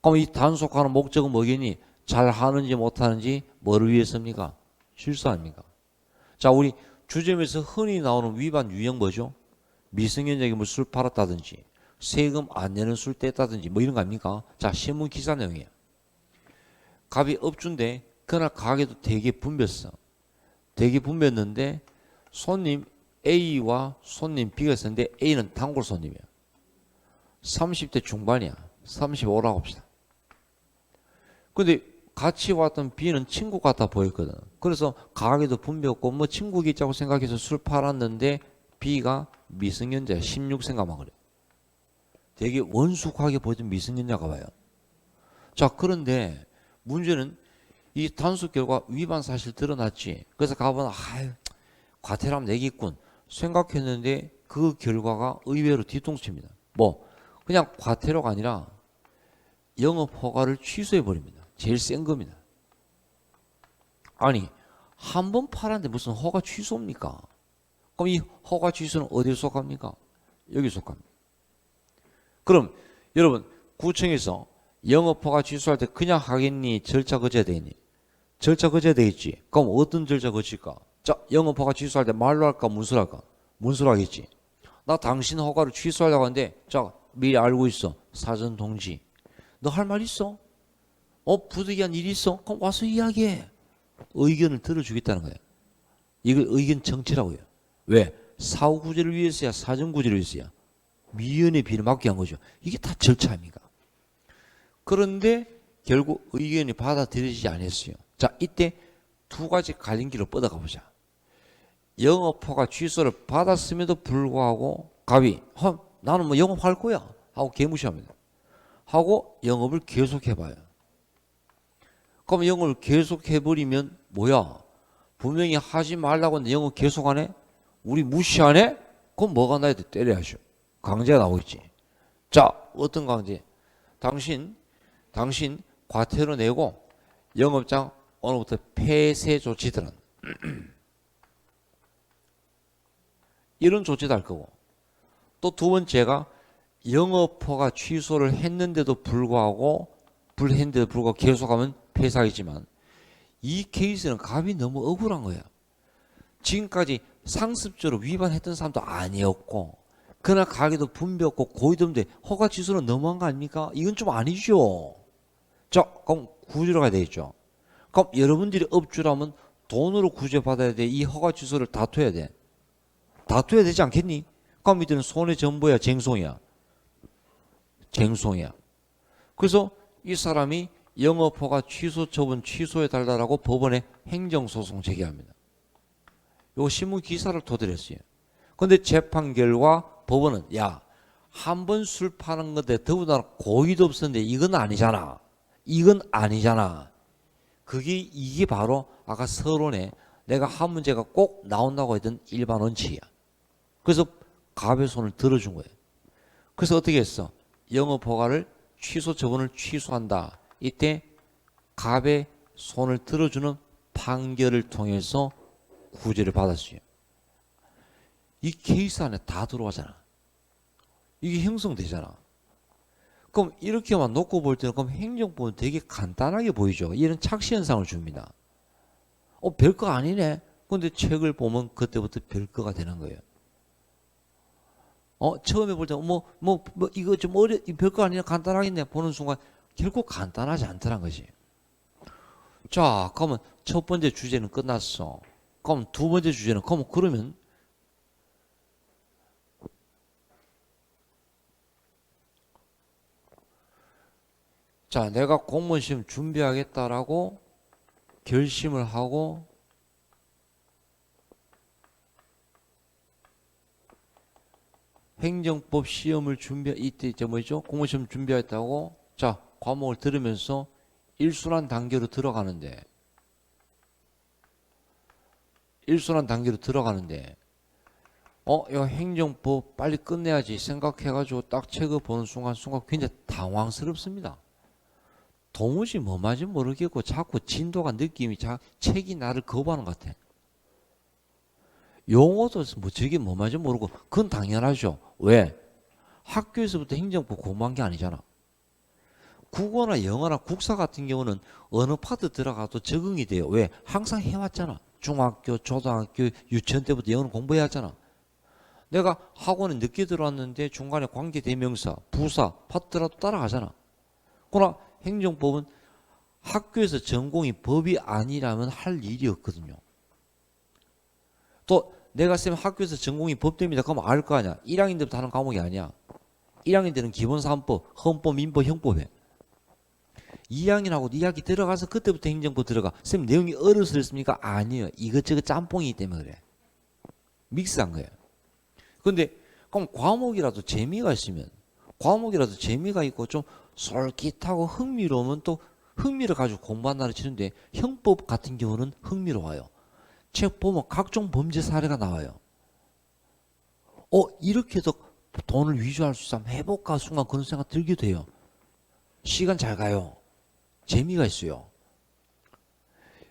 그럼 이 단속하는 목적은 뭐겠니? 잘 하는지 못하는지 뭐를 위해서입니까? 실수 아닙니까? 자, 우리 주점에서 흔히 나오는 위반 유형 뭐죠? 미성년자에게 뭐 술 팔았다든지 세금 안 내는 술 뗐다든지 뭐 이런 거 아닙니까? 자, 신문 기사 내용이에요. 갑이 업주인데 그날 가게도 되게 붐볐어. 되게 붐볐는데 손님 A와 손님 B가 있었는데 A는 단골 손님이야. 30대 중반이야. 35라고 합시다. 근데 같이 왔던 B는 친구 같아 보였거든. 그래서 가게도 붐볐고 뭐 친구겠자고 생각해서 술 팔았는데 B가 미성년자야. 16세인가만 그래. 되게 원숙하게 보이던 미성년자가 봐요. 자, 그런데 문제는 이 단속 결과 위반 사실 드러났지. 그래서 가보면 아유 과태료하면 내겠군 생각했는데 그 결과가 의외로 뒤통수입니다. 뭐 그냥 과태료가 아니라 영업 허가를 취소해 버립니다. 제일 센 겁니다. 아니 한 번 팔았는데 무슨 허가 취소입니까? 그럼 이 허가 취소는 어디에 속합니까? 여기 속합니다. 그럼 여러분 구청에서 영업 허가 취소할 때 그냥 하겠니? 절차 거쳐야 되겠니? 절차 거쳐야 되겠지. 그럼 어떤 절차 거칠까? 자, 영업 허가 취소할 때 말로 할까? 문서로 할까? 문서로 하겠지. 나 당신 허가를 취소하려고 하는데 자 미리 알고 있어. 사전 통지. 너 할 말 있어? 부득이한 일이 있어? 그럼 와서 이야기해. 의견을 들어주겠다는 거야. 이걸 의견 정치라고 해요. 왜? 사후 구제를 위해서야 사전 구제를 위해서야. 미연의 비를 막기 위한 거죠. 이게 다 절차입니까? 그런데 결국 의견이 받아들이지 않았어요. 자, 이때 두 가지 갈린 길을 뻗어가 보자. 영업허가 취소를 받았음에도 불구하고 갑이 나는 뭐 영업할 거야 하고 개무시합니다. 하고 영업을 계속해봐요. 그럼 영업을 계속해버리면 뭐야? 분명히 하지 말라고 했는데 영업 계속하네? 우리 무시하네? 그럼 뭐가 나야 돼? 때려야죠. 강제가 나오겠지. 자, 어떤 강제? 당신 과태료 내고 영업장 오늘부터 폐쇄 조치들은 이런 조치도 할 거고 또 두 번째가 영업허가 취소를 했는데도 불구하고 계속하면 폐사이지만 이 케이스는 갑이 너무 억울한 거야. 지금까지 상습적으로 위반했던 사람도 아니었고 그날 가게도 붐볐고 고의dom인데 허가 취소는 너무한 거 아닙니까? 이건 좀 아니죠. 자, 그럼 구제로 가야 되겠죠. 그럼 여러분들이 업주라면 돈으로 구제받아야 돼. 이 허가 취소를 다퉈야 돼. 다퉈야 되지 않겠니? 그럼 이들은 손해전보야 쟁송이야. 쟁송이야. 그래서 이 사람이 영업허가 취소 처분 취소해달라고 법원에 행정소송 제기합니다. 이거 신문 기사를 토대로 했어요. 그런데 재판 결과 법원은 한 번 술 파는 건데 더군다나 고의도 없었는데 이건 아니잖아. 이건 아니잖아. 이게 바로 아까 서론에 내가 한 문제가 꼭 나온다고 했던 일반 원칙이야. 그래서 갑의 손을 들어준 거예요. 그래서 어떻게 했어? 영업허가를 취소 처분을 취소한다. 이때 갑의 손을 들어주는 판결을 통해서 구제를 받았어요. 이 케이스 안에 다 들어가잖아. 이게 형성되잖아. 그럼 이렇게만 놓고 볼 때는 그럼 행정법은 되게 간단하게 보이죠. 이런 착시 현상을 줍니다. 별거 아니네. 근데 책을 보면 그때부터 별거가 되는 거예요. 처음에 볼 때 이거 좀 별거 아니네 간단하겠네 보는 순간 결국 간단하지 않더란 거지. 자, 그러면 첫 번째 주제는 끝났어. 그럼 두 번째 주제는 그러면 자, 내가 공무원 시험 준비하겠다라고 결심을 하고 행정법 시험을 이때 공무원 시험 준비했다고 자, 과목을 들으면서 일순환 단계로 들어가는데 이거 행정법 빨리 끝내야지 생각해가지고 딱 책을 보는 순간 굉장히 당황스럽습니다. 도무지 뭐 맞은지 모르겠고 자꾸 진도가 느낌이 책이 나를 거부하는 것 같아. 용어도 저게 뭐 맞은지 모르고 그건 당연하죠. 왜? 학교에서부터 행정법 공부한 게 아니잖아. 국어나 영어나 국사 같은 경우는 어느 파트 들어가도 적응이 돼요. 왜? 항상 해왔잖아. 중학교, 초등학교, 유치원 때부터 영어는 공부해야 하잖아. 내가 학원에 늦게 들어왔는데 중간에 관계대명사, 부사, 파트라도 따라가잖아. 그러나 행정법은 학교에서 전공이 법이 아니라면 할 일이 없거든요. 또 내가 쌤 학교에서 전공이 법됩니다. 그러면 알 거 아니야. 1학년 때부터 하는 과목이 아니야. 1학년 때는 기본사헌법, 헌법, 민법, 형법에. 2학년하고 2학기 들어가서 그때부터 행정법 들어가. 쌤 내용이 어려서 그랬습니까? 아니에요. 이것저것 짬뽕이기 때문에 그래. 믹스한 거예요. 근데 그럼 과목이라도 재미가 있으면, 과목이라도 재미가 있고 좀 솔깃하고 흥미로우면 또 흥미를 가지고 공부한다는 치는데, 형법 같은 경우는 흥미로워요. 책 보면 각종 범죄 사례가 나와요. 이렇게 해서 돈을 위조할 수 있어 한번 해볼까 순간 그런 생각 들게 돼요. 시간 잘 가요. 재미가 있어요.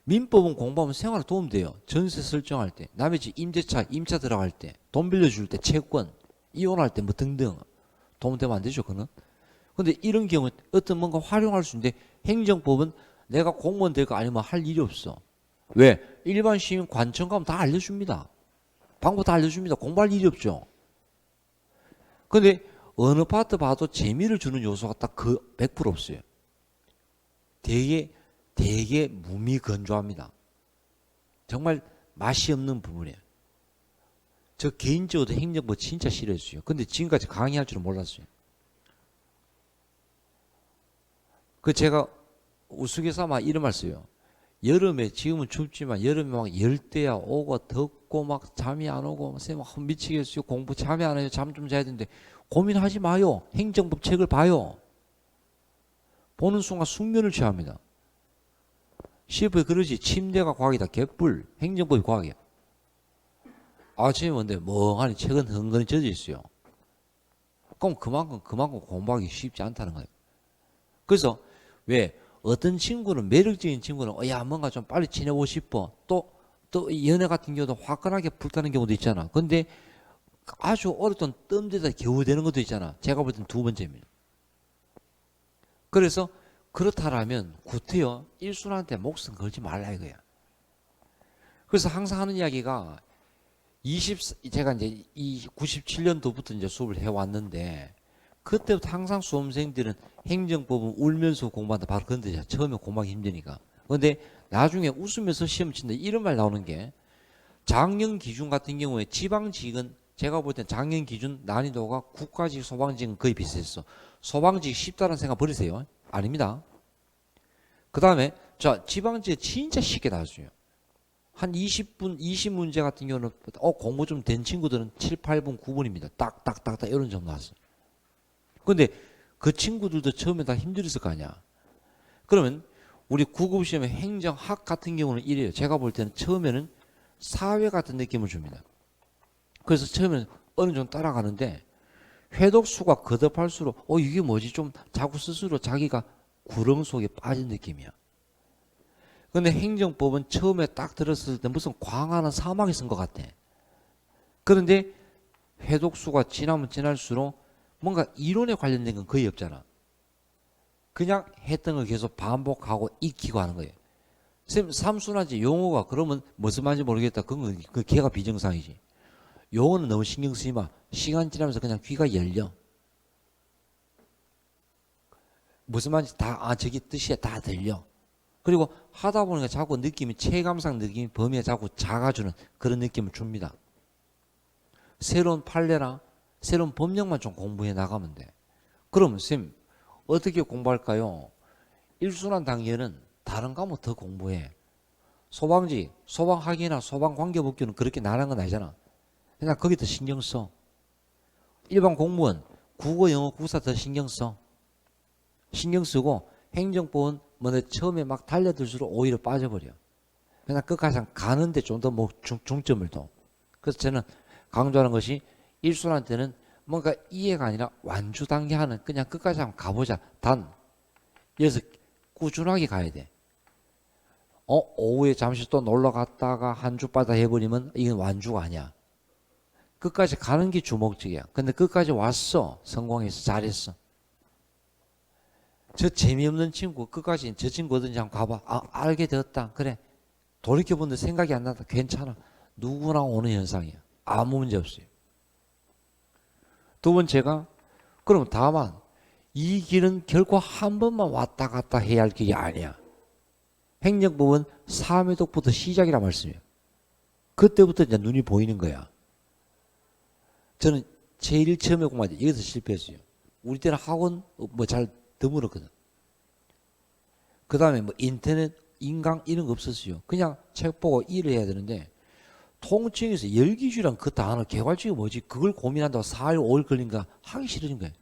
민법은 공부하면 생활에 도움돼요. 전세 설정할 때, 남의 집 임대차, 임차 들어갈 때, 돈 빌려줄 때, 채권, 이혼할 때 뭐 등등 도움되면 안 되죠, 그는. 근데 이런 경우 어떤 뭔가 활용할 수 있는데 행정법은 내가 공무원 될 거 아니면 할 일이 없어. 왜? 일반 시민 관청 가면 다 알려줍니다. 방법 다 알려줍니다. 공부할 일이 없죠. 근데 어느 파트 봐도 재미를 주는 요소가 딱 그 100% 없어요. 되게 무미건조합니다. 정말 맛이 없는 부분이에요. 저 개인적으로 행정법 진짜 싫어했어요. 근데 지금까지 강의할 줄은 몰랐어요. 그 제가 우스갯소리 이런 말 써요. 여름에 지금은 춥지만 여름에 막 열대야 오고 덥고 막 잠이 안 오고 쌤 미치겠어요. 공부 잠이 안 와요. 잠 좀 자야 되는데 고민하지 마요. 행정법 책을 봐요. 보는 순간 숙면을 취합니다. CF에 그러지. 침대가 과학이다. 개뿔. 행정법이 과학이야. 아침에 뭔데 멍하니 책은 흥건히 젖어 있어요. 그럼 그만큼 공부하기 쉽지 않다는 거예요. 그래서 왜 어떤 친구는 매력적인 친구는 야 뭔가 좀 빨리 지내고 싶어. 또 연애 같은 경우도 화끈하게 불타는 경우도 있잖아. 근데 아주 어렸던 뜸대다 겨우 되는 것도 있잖아. 제가 볼 땐 두 번째입니다. 그래서 그렇다라면 구태여 일순한테 목숨 걸지 말라 이거야. 그래서 항상 하는 이야기가 제가 이제 이 97년도부터 이제 수업을 해왔는데 그때부터 항상 수험생들은 행정법은 울면서 공부한다. 바로 그런 데죠. 처음에 공부하기 힘드니까. 그런데 나중에 웃으면서 시험 친다. 이런 말 나오는 게 작년 기준 같은 경우에 지방직은 제가 볼 땐 작년 기준 난이도가 국가직, 소방직은 거의 비슷했어. 소방직 쉽다는 생각 버리세요. 아닙니다. 그 다음에 자 지방직은 진짜 쉽게 나왔어요. 한 20분, 20문제 같은 경우는 공부 좀 된 친구들은 7, 8분, 9분입니다. 딱딱딱딱 이런 정도 나왔어요. 근데 그 친구들도 처음에 다 힘들었을 거 아니야. 그러면 우리 9급 시험에 행정학 같은 경우는 이래요. 제가 볼 때는 처음에는 사회 같은 느낌을 줍니다. 그래서 처음에는 어느 정도 따라가는데 회독수가 거듭할수록 이게 뭐지? 좀 자꾸 스스로 자기가 구렁 속에 빠진 느낌이야. 근데 행정법은 처음에 딱 들었을 때 무슨 광활한 사막에 쓴 것 같아. 그런데 회독수가 지나면 지날수록 뭔가 이론에 관련된 건 거의 없잖아. 그냥 했던 걸 계속 반복하고 익히고 하는 거예요. 쌤, 삼순하지 용어가 그러면 무슨 말인지 모르겠다. 그건 그 걔가 비정상이지. 용어는 너무 신경 쓰지 마. 시간 지나면서 그냥 귀가 열려. 무슨 말인지 저기 뜻이야 다 들려. 그리고 하다 보니까 자꾸 느낌이 체감상 느낌이 범위가 자꾸 작아주는 그런 느낌을 줍니다. 새로운 판례나 새로운 법령만 좀 공부해 나가면 돼. 그럼 쌤 어떻게 공부할까요? 일순환 단계는 다른 과목 더 공부해. 소방직, 소방학이나 소방관계법규는 그렇게 나란 건 아니잖아. 그냥 거기 더 신경 써. 일반 공무원, 국어, 영어, 국사 더 신경 써. 신경 쓰고 행정법은 처음에 막 달려들수록 오히려 빠져버려. 그냥 끝까지 가는데 좀 더 중점을 둬. 그래서 저는 강조하는 것이 일순환 때는 뭔가 이해가 아니라 완주 단계 하는 그냥 끝까지 한번 가보자. 여기서 꾸준하게 가야 돼. 오후에 잠시 또 놀러 갔다가 한 주 빠다 해버리면 이건 완주가 아니야. 끝까지 가는 게 주목적이야. 근데 끝까지 왔어. 성공했어. 잘했어. 저 재미없는 친구 끝까지 저 친구 어딘지 한번 가봐. 알게 되었다. 그래. 돌이켜보는데 생각이 안 나다. 괜찮아. 누구나 오는 현상이야. 아무 문제 없어요. 두 번째가 그럼 다만 이 길은 결코 한 번만 왔다 갔다 해야 할 길이 아니야. 행정법은 3회독부터 시작이라 말씀이에요. 그때부터 이제 눈이 보이는 거야. 저는 제일 처음에 공부할 때 여기서 실패했어요. 우리 때는 학원 뭐 잘 드물었거든. 그 다음에 뭐 인터넷, 인강 이런 거 없었어요. 그냥 책 보고 일을 해야 되는데 통칭에서 열기주란 그 단어 개괄적이 뭐지? 그걸 고민한다고 4일, 5일 걸린가 하기 싫은 거예요.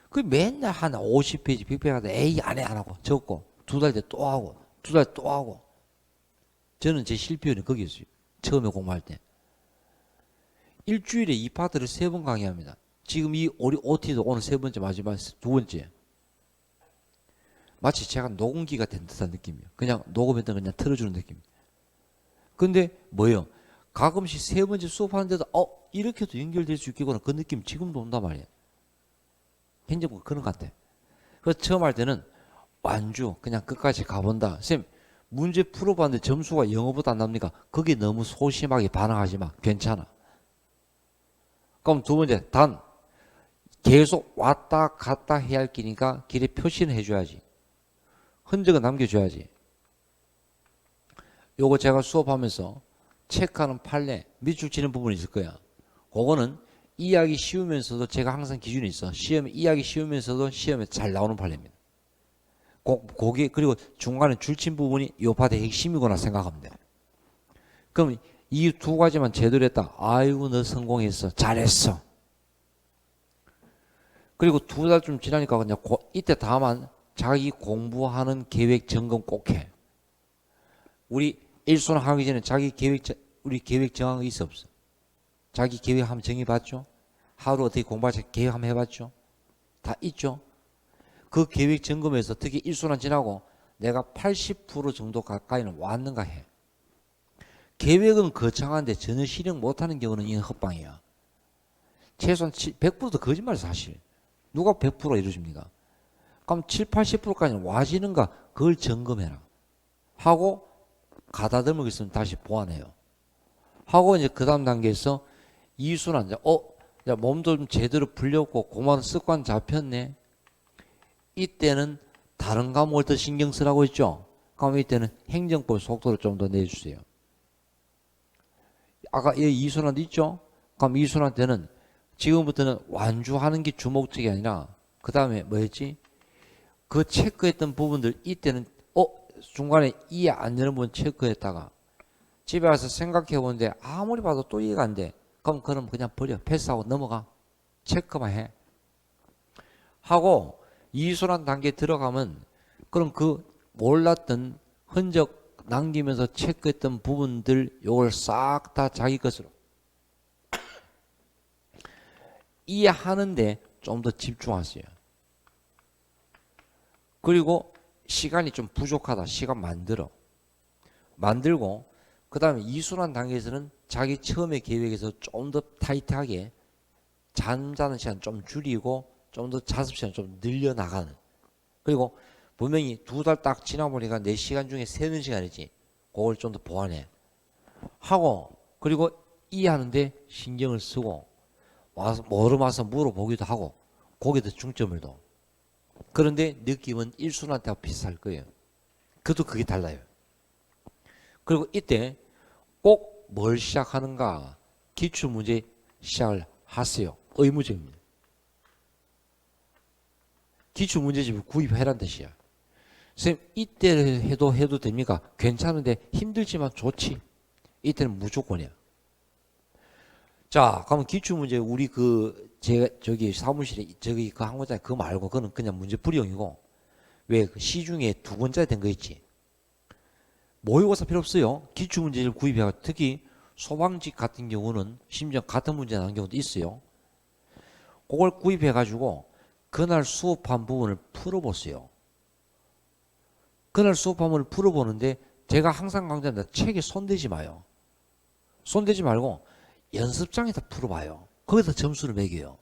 그 맨날 한 50페이지, 100페이지 하다 에이 안 해 안 하고 적고 2달 뒤에 또 하고 2달 또 하고. 저는 제 실패는 거기였어요. 처음에 공부할 때. 일주일에 이 파트를 3번 강의합니다. 지금 이 OT도 오늘 3번째 마지막 2번째. 마치 제가 녹음기가 된 듯한 느낌이에요. 그냥 녹음했던 그냥 틀어주는 느낌. 근데 뭐예요? 가끔씩 3번째 수업하는데도 이렇게도 연결될 수 있겠구나 그 느낌 지금도 온단 말이에요. 행정부 그런 것 같아. 그래서 처음 할 때는 완주 그냥 끝까지 가본다. 선생님 문제 풀어봤는데 점수가 영어보다 안 납니까? 거기에 너무 소심하게 반응하지 마. 괜찮아. 그럼 두 번째 단 계속 왔다 갔다 해야 할 길이니까 길에 표시는 해줘야지. 흔적은 남겨줘야지. 요거 제가 수업하면서 체크하는 판례 밑줄 치는 부분이 있을 거야. 그거는 이해하기 쉬우면서도 제가 항상 기준이 있어. 시험에 이해하기 쉬우면서도 시험에 잘 나오는 판례입니다. 거기 그리고 중간에 줄친 부분이 요 파트의 핵심이구나 생각하면 돼. 그럼 이 두 가지만 제대로 했다. 아이고 너 성공했어. 잘했어. 그리고 2달쯤 지나니까 그냥 이때 다만 자기 공부하는 계획 점검 꼭 해. 우리 일순환 하기 전에 우리 계획 정한 거 있어 없어? 자기 계획 한번 정해봤죠? 하루 어떻게 공부할지 계획 한번 해봤죠? 다 있죠? 그 계획 점검에서 특히 일순환 지나고 내가 80% 정도 가까이는 왔는가 해. 계획은 거창한데 전혀 실행 못하는 경우는 이건 헛방이야. 최소한 100%도 거짓말이야 사실. 누가 100% 이루어집니까? 그럼 7, 80%까지는 와지는가 그걸 점검해라. 하고 가다듬을 거 있으면 다시 보완해요. 하고 이제 그 다음 단계에서 이순환 이제 몸도 좀 제대로 풀렸고 고마운 습관 잡혔네. 이때는 다른 과목을 더 신경 쓰라고 했죠. 그럼 이때는 행정법 속도를 좀 더 내주세요. 아까 이순환도 있죠. 그럼 이순환 때는 지금부터는 완주하는 게 주목적이 아니라 그 다음에 뭐였지? 그 체크했던 부분들 이때는 중간에 이해 안 되는 부분 체크했다가 집에 와서 생각해 보는데 아무리 봐도 또 이해가 안 돼. 그럼 그냥 버려. 패스하고 넘어가. 체크만 해. 하고 이순환 단계에 들어가면 그럼 그 몰랐던 흔적 남기면서 체크했던 부분들 요걸 싹 다 자기 것으로 이해하는데 좀 더 집중하세요. 그리고 시간이 좀 부족하다. 시간 만들고 그 다음에 이순환 단계에서는 자기 처음에 계획에서 좀 더 타이트하게 잠자는 시간 좀 줄이고 좀 더 자습 시간 좀 늘려나가는. 그리고 분명히 2달 딱 지나보니까 4시간 중에 새는 시간이지. 그걸 좀 더 보완해. 하고 그리고 이해하는데 신경을 쓰고 와서 와서 물어보기도 하고 거기에 더 중점을 둬. 그런데 느낌은 일순환 때하고 비슷할 거예요. 그래도 그게 달라요. 그리고 이때 꼭 뭘 시작하는가? 기출문제 시작을 하세요. 의무적입니다. 기출문제집을 구입해란 뜻이야. 선생님 이때 해도 됩니까? 괜찮은데 힘들지만 좋지. 이때는 무조건이야. 자, 그러면 기출문제 우리 제가 저기 사무실에 저기 그 한 권짜리 그거 말고 그거는 그냥 문제풀이용이고 왜 그 시중에 2권짜리 된 거 있지? 모의고사 필요 없어요. 기출문제를 구입해가 특히 소방직 같은 경우는 심지어 같은 문제 나온 경우도 있어요. 그걸 구입해가지고 그날 수업한 부분을 풀어보세요. 그날 수업한 부분을 풀어보는데 제가 항상 강조합니다. 책에 손대지 마요. 손대지 말고 연습장에다 풀어봐요. 거기서 점수를 매겨요.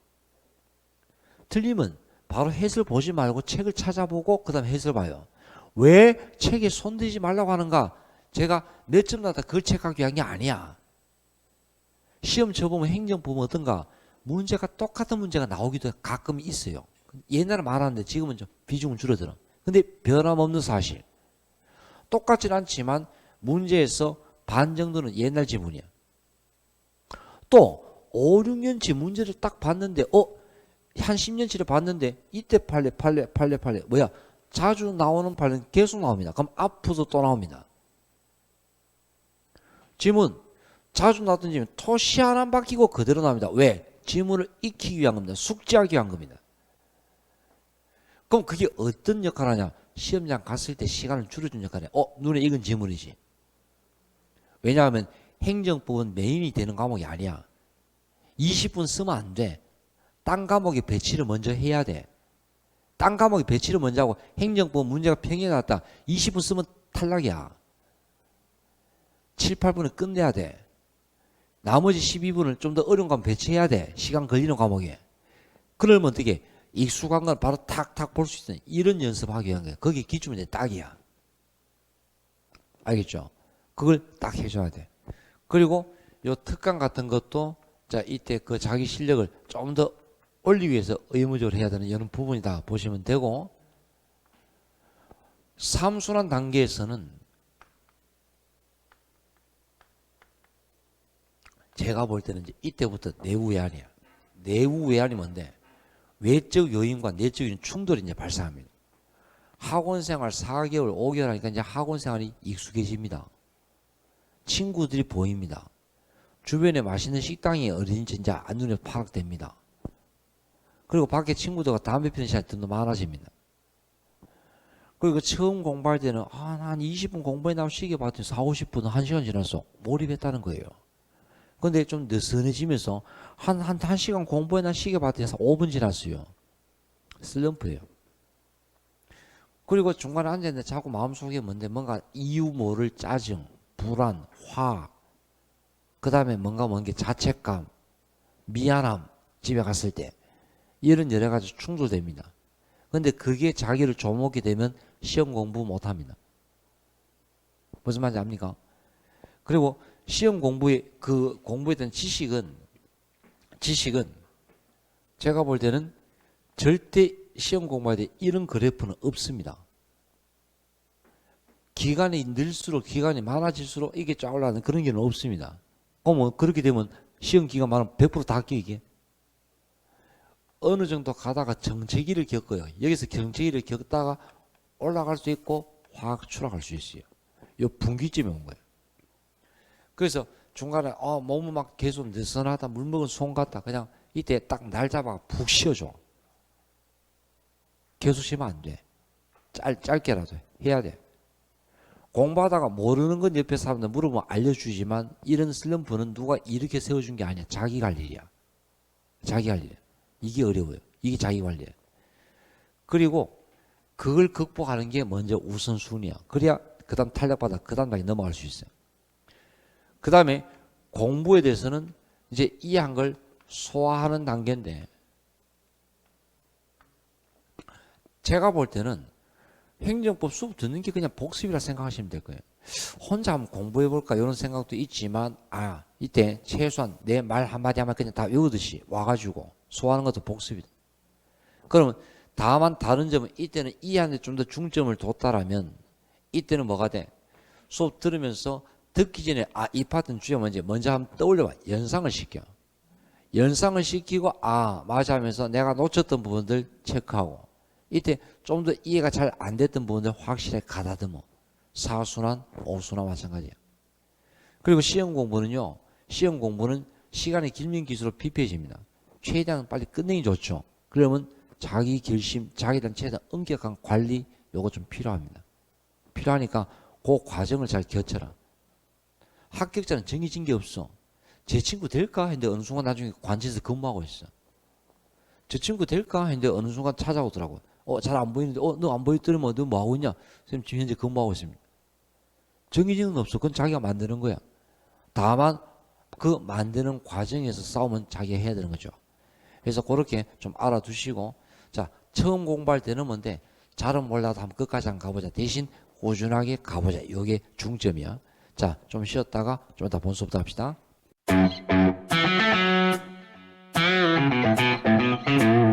틀리면 바로 해설 보지 말고 책을 찾아보고 그 다음에 해설 봐요. 왜 책에 손대지 말라고 하는가? 제가 몇 점 나다 그걸 체크하기 위한 게 아니야. 시험 쳐보면 행정법은 어떤가? 문제가 똑같은 문제가 나오기도 가끔 있어요. 옛날에 말하는데 지금은 좀 비중은 줄어들어. 근데 변함없는 사실. 똑같진 않지만 문제에서 반 정도는 옛날 지문이야. 또 5, 6년치 문제를 딱 봤는데 한 10년치를 봤는데 이때 판례 뭐야? 자주 나오는 판례는 계속 나옵니다. 그럼 앞으로도 또 나옵니다. 지문 자주 나왔던 지문 토시 하나 안 바뀌고 그대로 나옵니다. 왜? 지문을 익히기 위한 겁니다. 숙지하기 위한 겁니다. 그럼 그게 어떤 역할을 하냐? 시험장 갔을 때 시간을 줄여준 역할이야. 눈에 익은 지문이지. 왜냐하면 행정법은 메인이 되는 과목이 아니야. 20분 쓰면 안 돼. 딴 과목에 배치를 먼저 해야 돼. 딴 과목에 배치를 먼저 하고 행정법 문제가 평이해 놨다. 20분 쓰면 탈락이야. 7, 8분에 끝내야 돼. 나머지 12분을 좀 더 어려운 과목 배치해야 돼. 시간 걸리는 과목에. 그러면 어떻게 익숙한 건 바로 탁탁 볼 수 있어. 이런 연습하기 위한 거야. 거기 기출문제 딱이야. 알겠죠? 그걸 딱 해줘야 돼. 그리고 요 특강 같은 것도 자 이때 그 자기 실력을 좀 더 올리기 위해서 의무적으로 해야 되는 이런 부분이다 보시면 되고, 삼순환 단계에서는 제가 볼 때는 이제 이때부터 내부 외환이야. 내부 외환이 뭔데? 외적 요인과 내적 요인 충돌이 이제 발생합니다. 학원 생활 4개월, 5개월 하니까 이제 학원 생활이 익숙해집니다. 친구들이 보입니다. 주변에 맛있는 식당이 어딘지 이제 안눈에 파악됩니다. 그리고 밖에 친구들과 담배 피는 시간이 더 많아집니다. 그리고 처음 공부할 때는 한 20분 공부해 나면 시계 봤더니 4, 50분, 1시간 지났어. 몰입했다는 거예요. 근데 좀 느슨해지면서 한 시간 공부해 난 시계 봤더니 5분 지났어요. 슬럼프예요. 그리고 중간에 앉아있는데 자꾸 마음속에 뭔가 이유 모를 짜증, 불안, 화, 그 다음에 뭔가 자책감, 미안함, 집에 갔을 때 이런 여러 가지 충돌됩니다. 근데 그게 자기를 좀먹게 되면 시험 공부 못합니다. 무슨 말인지 압니까? 그리고 시험 공부에 그 공부했던 지식은 제가 볼 때는 절대 시험 공부할 때 이런 그래프는 없습니다. 기간이 늘수록 기간이 많아질수록 이게 쫙 올라가는 그런 게 없습니다. 그렇게 되면 시험 기간 많으면 100% 다 끼게. 어느 정도 가다가 정체기를 겪어요. 여기서 정체기를 겪다가 올라갈 수 있고 확 추락할 수 있어요. 요 분기점에 온 거예요. 그래서 중간에 몸은 막 계속 느슨하다, 물 먹은 손 같다. 그냥 이때 딱 날 잡아 푹 쉬어줘. 계속 쉬면 안 돼. 짧게라도 해야 돼. 공부하다가 모르는 건 옆에 사람들 물어보면 알려주지만 이런 슬럼프는 누가 이렇게 세워준 게 아니야. 자기가 할 일이야. 자기가 할 일이야. 이게 어려워요. 이게 자기 관리야. 그리고 그걸 극복하는 게 먼저 우선순위야. 그래야 그 다음 탄력받아 그 다음 단계 넘어갈 수 있어요. 그 다음에 공부에 대해서는 이제 이해한 걸 소화하는 단계인데, 제가 볼 때는 행정법 수업 듣는 게 그냥 복습이라 생각하시면 될 거예요. 혼자 한번 공부해볼까 이런 생각도 있지만 이때 최소한 내 말 한마디 한마디 그냥 다 외우듯이 와가지고 소화하는 것도 복습이다. 그러면 다만 다른 점은 이때는 이해하는 데 좀 더 중점을 뒀다라면 이때는 뭐가 돼? 수업 들으면서 듣기 전에 이 파트는 주요 먼저 한번 떠올려봐. 연상을 시켜. 연상을 시키고 맞아 하면서 내가 놓쳤던 부분들 체크하고, 이때 좀 더 이해가 잘 안 됐던 부분들 확실하게 가다듬어. 4순환, 5순환 마찬가지야. 그리고 시험 공부는 시간이 길면 길수록 피폐해집니다. 최대한 빨리 끝내기 좋죠. 그러면 자기 결심, 자기에 대한 최대한 엄격한 관리 요거 좀 필요합니다. 필요하니까 그 과정을 잘 거쳐라. 합격자는 정해진 게 없어. 제 친구 될까 했는데 어느 순간 나중에 관제에서 근무하고 있어. 저 친구 될까 했는데 어느 순간 찾아오더라고. 잘 안 보이는데 너 안 보이더니면 너 뭐 하고 있냐? 선생님 지금 현재 근무하고 있습니다. 정해진은 없어. 그건 자기가 만드는 거야. 다만 그 만드는 과정에서 싸우면 자기가 해야 되는 거죠. 그래서 그렇게 좀 알아두시고, 자, 처음 공부할 때는 뭔데 잘은 몰라도 한번 끝까지 한번 가보자. 대신 꾸준하게 가보자. 이게 중점이야. 자, 좀 쉬었다가 좀 이따 본수부터 합시다. 네.